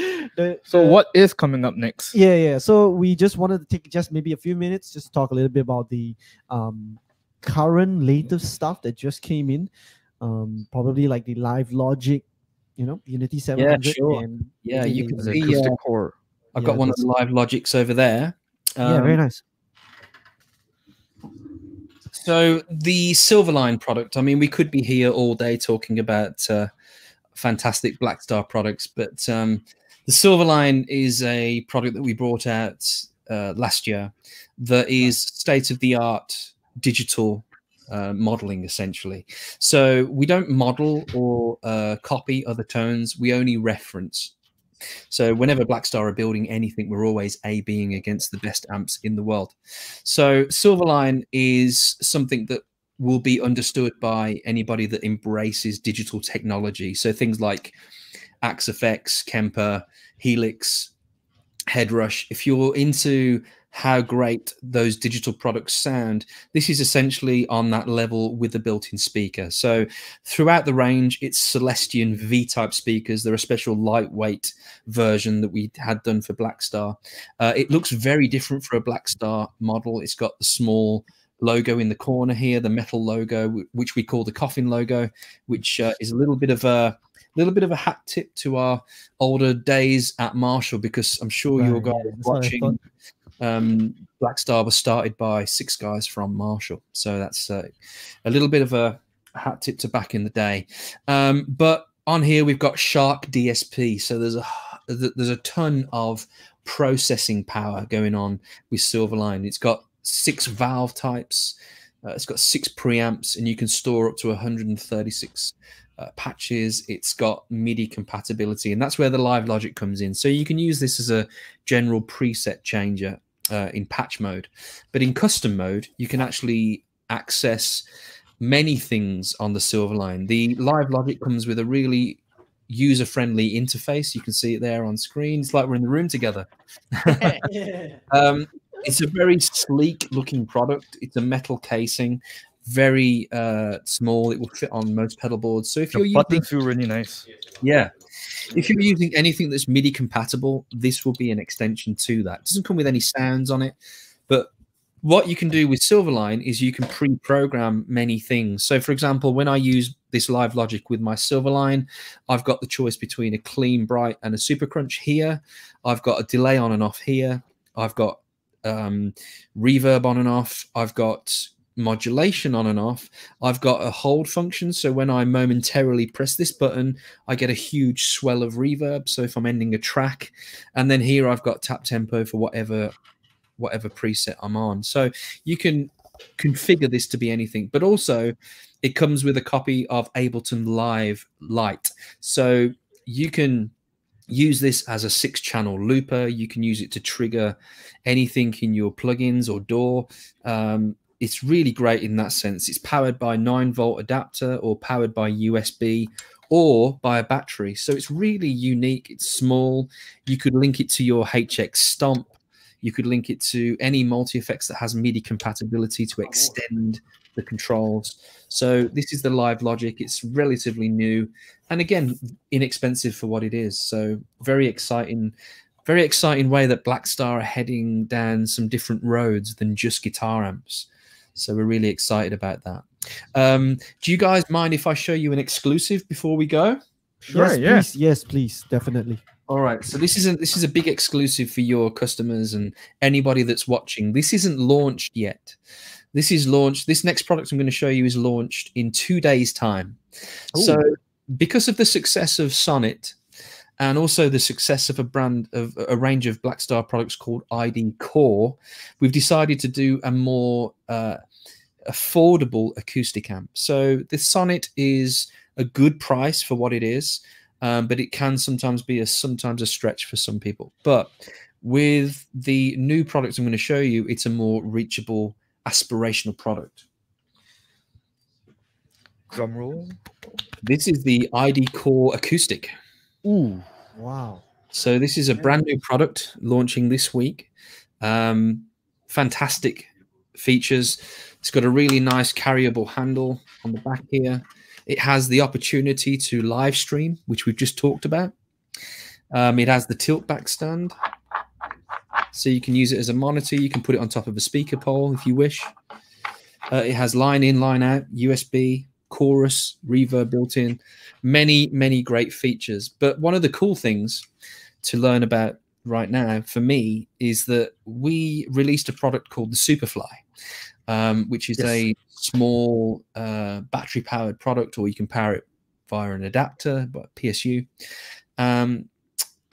So what is coming up next? Yeah. So we just wanted to take just maybe a few minutes just to talk a little bit about the current latest stuff that just came in. Probably like the Live Logic, Unity 700. Yeah, sure. And you can see Acoustic Core. I've got one of the Live Logics over there. Yeah, very nice. So the Silverline product, I mean, we could be here all day talking about fantastic Blackstar products, but the Silverline is a product that we brought out last year that is state-of-the-art digital modeling essentially. So we don't model or copy other tones. We only reference. So whenever Blackstar are building anything, we're always A/Bing against the best amps in the world. So Silverline is something that will be understood by anybody that embraces digital technology. So things like Axe FX, Kemper, Helix, Headrush. If you're into how great those digital products sound, this is essentially on that level with the built-in speaker. So throughout the range, it's Celestion V-type speakers. They're a special lightweight version that we had done for Blackstar. It looks very different for a Blackstar model. It's got the small logo in the corner here, the metal logo, which we call the coffin logo, which is a little bit of a hat tip to our older days at Marshall, because I'm sure you guys watching. Blackstar was started by 6 guys from Marshall, so that's a little bit of a hat tip to back in the day. But on here we've got Shark DSP, so there's a ton of processing power going on with Silverline. It's got 6 valve types, it's got 6 preamps, and you can store up to 136 patches. It's got MIDI compatibility, and that's where the Live Logic comes in. So you can use this as a general preset changer in patch mode, but in custom mode you can actually access many things on the Silverline. The Live Logic comes with a really user-friendly interface. You can see it there on screen. It's like we're in the room together. It's a very sleek looking product. It's a metal casing, very small. It will fit on most pedal boards. So if you're using, feel really nice. Yeah. If you're using anything that's MIDI compatible, this will be an extension to that. It doesn't come with any sounds on it, but what you can do with Silverline is you can pre-program many things. So for example, when I use this Live Logic with my Silverline, I've got the choice between a clean, bright, and a super crunch here. I've got a delay on and off here. I've got reverb on and off. I've got modulation on and off. I've got a hold function, so when I momentarily press this button, I get a huge swell of reverb, so if I'm ending a track. And then here I've got tap tempo for whatever preset I'm on. So you can configure this to be anything, but also it comes with a copy of Ableton Live Lite, so you can use this as a 6-channel looper. You can use it to trigger anything in your plugins or DAW. It's really great in that sense. It's powered by 9-volt adapter, or powered by USB, or by a battery. So it's really unique. It's small. You could link it to your HX Stomp. You could link it to any multi-effects that has MIDI compatibility to extend the controls. So this is the Live Logic. It's relatively new, and again, inexpensive for what it is. So very exciting way that Blackstar are heading down some different roads than just guitar amps. So we're really excited about that. Do you guys mind if I show you an exclusive before we go? Sure, yes, please, definitely. All right, so this is a big exclusive for your customers and anybody that's watching. This isn't launched yet. This is launched. This next product I'm going to show you is launched in 2 days' time. Ooh. So because of the success of Sonnet, and also the success of a range of Blackstar products called ID Core, we've decided to do a more affordable acoustic amp. So the Sonnet is a good price for what it is, but it can sometimes be a stretch for some people. But with the new products I'm going to show you, it's a more reachable, aspirational product. Drum roll. This is the ID Core Acoustic. Ooh, wow. So this is a brand new product launching this week. Fantastic features. It's got a really nice carryable handle on the back here. It has the opportunity to live stream, which we've just talked about. It has the tilt back stand, so you can use it as a monitor. You can put it on top of a speaker pole if you wish. It has line in, line out, USB, chorus, reverb built in, many great features. But one of the cool things to learn about right now for me is that we released a product called the Superfly, which is a small battery powered product, or you can power it via an adapter, but PSU. And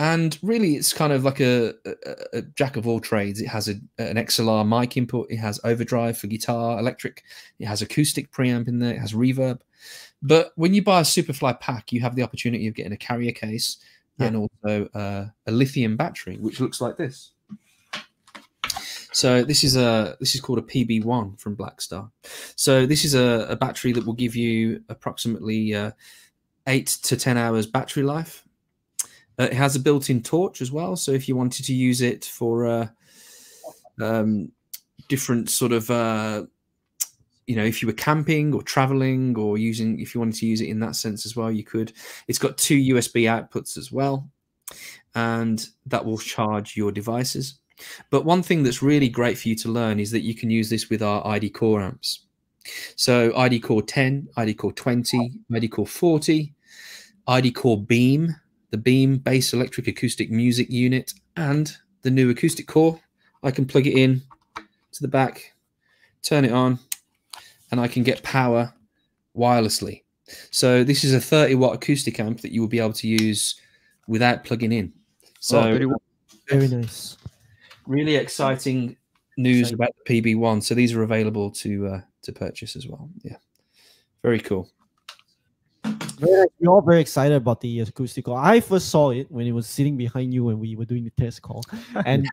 And really, it's kind of like a jack of all trades. It has an XLR mic input. It has overdrive for guitar, electric. It has acoustic preamp in there. It has reverb. But when you buy a Superfly pack, you have the opportunity of getting a carrier case and also a lithium battery, which looks like this. So this is called a PB1 from Blackstar. So this is a battery that will give you approximately 8 to 10 hours battery life. It has a built-in torch as well. So if you wanted to use it for different sort of, if you were camping or traveling or if you wanted to use it in that sense as well, you could. It's got 2 USB outputs as well, and that will charge your devices. But one thing that's really great for you to learn is that you can use this with our ID Core amps. So ID Core 10, ID Core 20, ID Core 40, ID Core Beam, the Beam Bass Electric Acoustic Music Unit, and the new Acoustic Core. I can plug it in to the back, turn it on, and I can get power wirelessly. So this is a 30-watt acoustic amp that you will be able to use without plugging in. So very nice. Really exciting news about the PB1. So these are available to purchase as well. Yeah, very cool. We're all very excited about the acoustic call. I first saw it when it was sitting behind you when we were doing the test call, and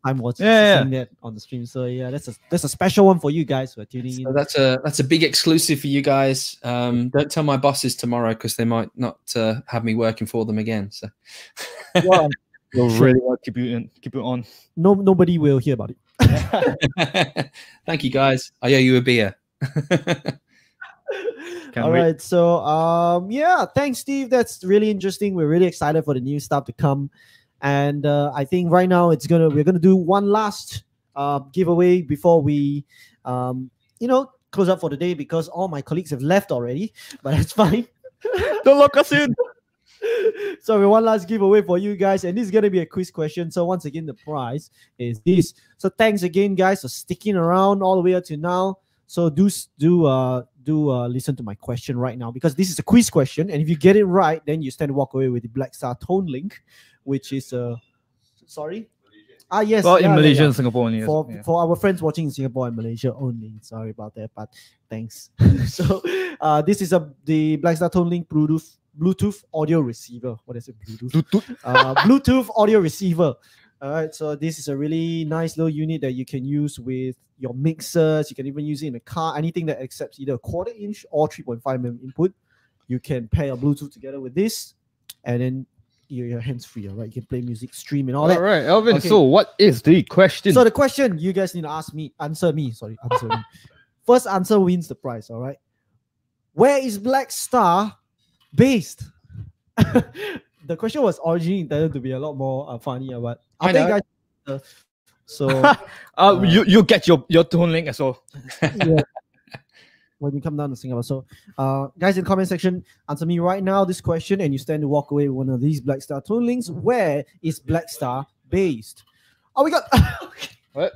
I'm watching that on the stream. So yeah, that's a special one for you guys who are tuning in. That's a big exclusive for you guys. Don't tell my bosses tomorrow because they might not have me working for them again. So we'll really keep it on. Nobody will hear about it. Thank you guys. I owe you a beer. All right, so thanks, Steve. That's really interesting. We're really excited for the new stuff to come, and I think right now we're gonna do one last giveaway before we close up for the day, because all my colleagues have left already, but that's fine. Don't lock us in. So we one last giveaway for you guys, and this is gonna be a quiz question. So once again, the prize is this. So thanks again, guys, for sticking around all the way up to now. So do listen to my question right now, because this is a quiz question, and if you get it right, then you stand to walk away with the Blackstar Tone Link, which is sorry. Yes. Well, in Malaysia and Singapore only. For our friends watching in Singapore and Malaysia only. Sorry about that, but thanks. So this is the Blackstar Tone Link Bluetooth audio receiver. What is it? Bluetooth audio receiver. All right, so this is a really nice little unit that you can use with your mixers. You can even use it in a car, anything that accepts either a 1/4 inch or 3.5mm input. You can pair your Bluetooth together with this, and then your hands free. All right, you can play music, stream, and all that. All right, Alvin. Okay. So what is the question? So the question you guys need to answer me. First answer wins the prize. All right. Where is Blackstar based? The question was originally intended to be a lot more funny, but I think you get your Tone Link as well. When you come down to Singapore. So guys, in the comment section, answer me right now this question, and you stand to walk away with one of these Blackstar Tone Links. Where is Blackstar based? Oh, we got what?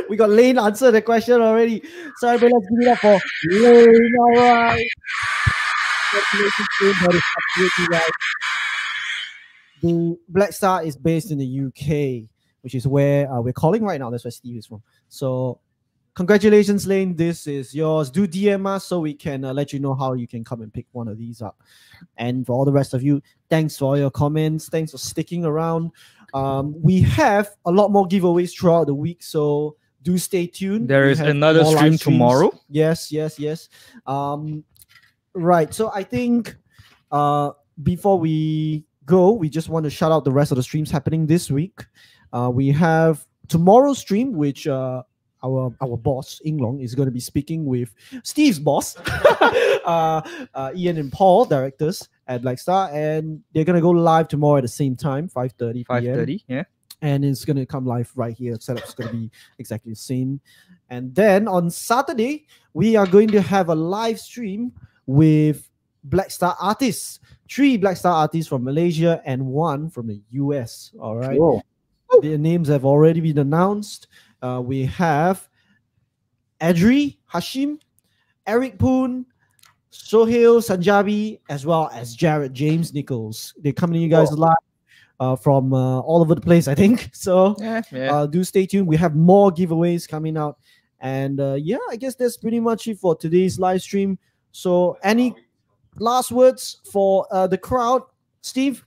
We got Lane answer the question already. Sorry, but let's give it up for Lane. All right. The Blackstar is based in the UK, which is where we're calling right now. That's where Steve is from. So congratulations, Lane. This is yours. Do DM us so we can let you know how you can come and pick one of these up. And for all the rest of you, thanks for all your comments. Thanks for sticking around. We have a lot more giveaways throughout the week, so do stay tuned. There is another stream tomorrow. Yes. Right. So I think before we go, we just want to shout out the rest of the streams happening this week. We have tomorrow's stream, which our boss Inglong is going to be speaking with Steve's boss, Ian and Paul, directors at Blackstar, and they're going to go live tomorrow at the same time, 5:30 p.m. 5:30, yeah. And it's going to come live right here. Setup's going to be exactly the same. And then on Saturday, we are going to have a live stream with Blackstar artists. 3 Blackstar artists from Malaysia and 1 from the US. All right. Whoa. Their names have already been announced. We have Adri Hashim, Eric Poon, Sohail Sanjabi, as well as Jared James Nichols. They're coming to you guys live from all over the place, I think. So do stay tuned. We have more giveaways coming out. And yeah, I guess that's pretty much it for today's live stream. So any last words for the crowd, Steve?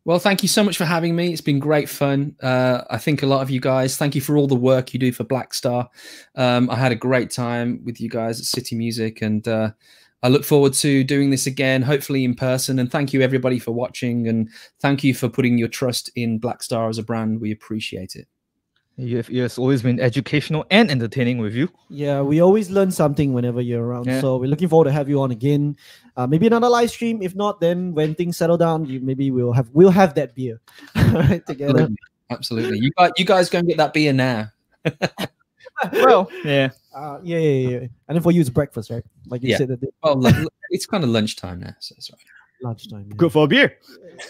Well, thank you so much for having me. It's been great fun. I think a lot of you guys, thank you for all the work you do for Blackstar. I had a great time with you guys at City Music, and I look forward to doing this again, hopefully in person. And thank you everybody for watching, and thank you for putting your trust in Blackstar as a brand. We appreciate it. It's always been educational and entertaining with you. Yeah, we always learn something whenever you're around. Yeah. So we're looking forward to have you on again. Maybe another live stream. If not, then when things settle down, maybe we'll have that beer right together. Absolutely. You guys go and get that beer now. Well, yeah. Yeah. And then for you, it's breakfast, right? Like you said. Well, it's kind of lunchtime now, so that's right. Lunchtime. Yeah. Good for a beer.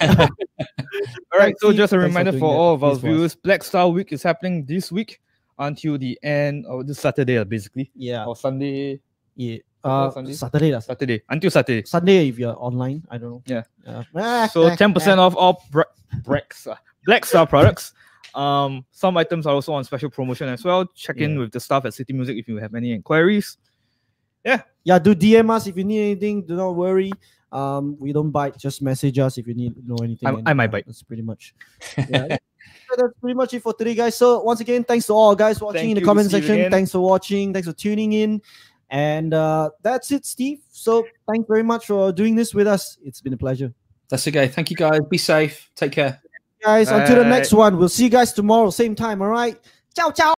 All right, so just a reminder for all of our viewers, Blackstar Week is happening this week until the end of this Saturday, basically. Yeah. Or Sunday. Yeah. Sunday? Saturday. Until Saturday. Sunday if you're online. I don't know. Yeah. So 10% off all Blackstar products. Some items are also on special promotion as well. Check in with the staff at City Music if you have any inquiries. Yeah, do DM us if you need anything. Do not worry. We don't bite. Just message us if you need to know anything. I might bite. That's pretty much. Yeah. So that's pretty much it for today, guys. So once again, thanks to all guys watching in the comment section. Thanks for watching. Thanks for tuning in. And that's it, Steve. So thanks very much for doing this with us. It's been a pleasure. That's okay. Thank you, guys. Be safe. Take care. Guys, until the next one. We'll see you guys tomorrow, same time. All right. Ciao, ciao.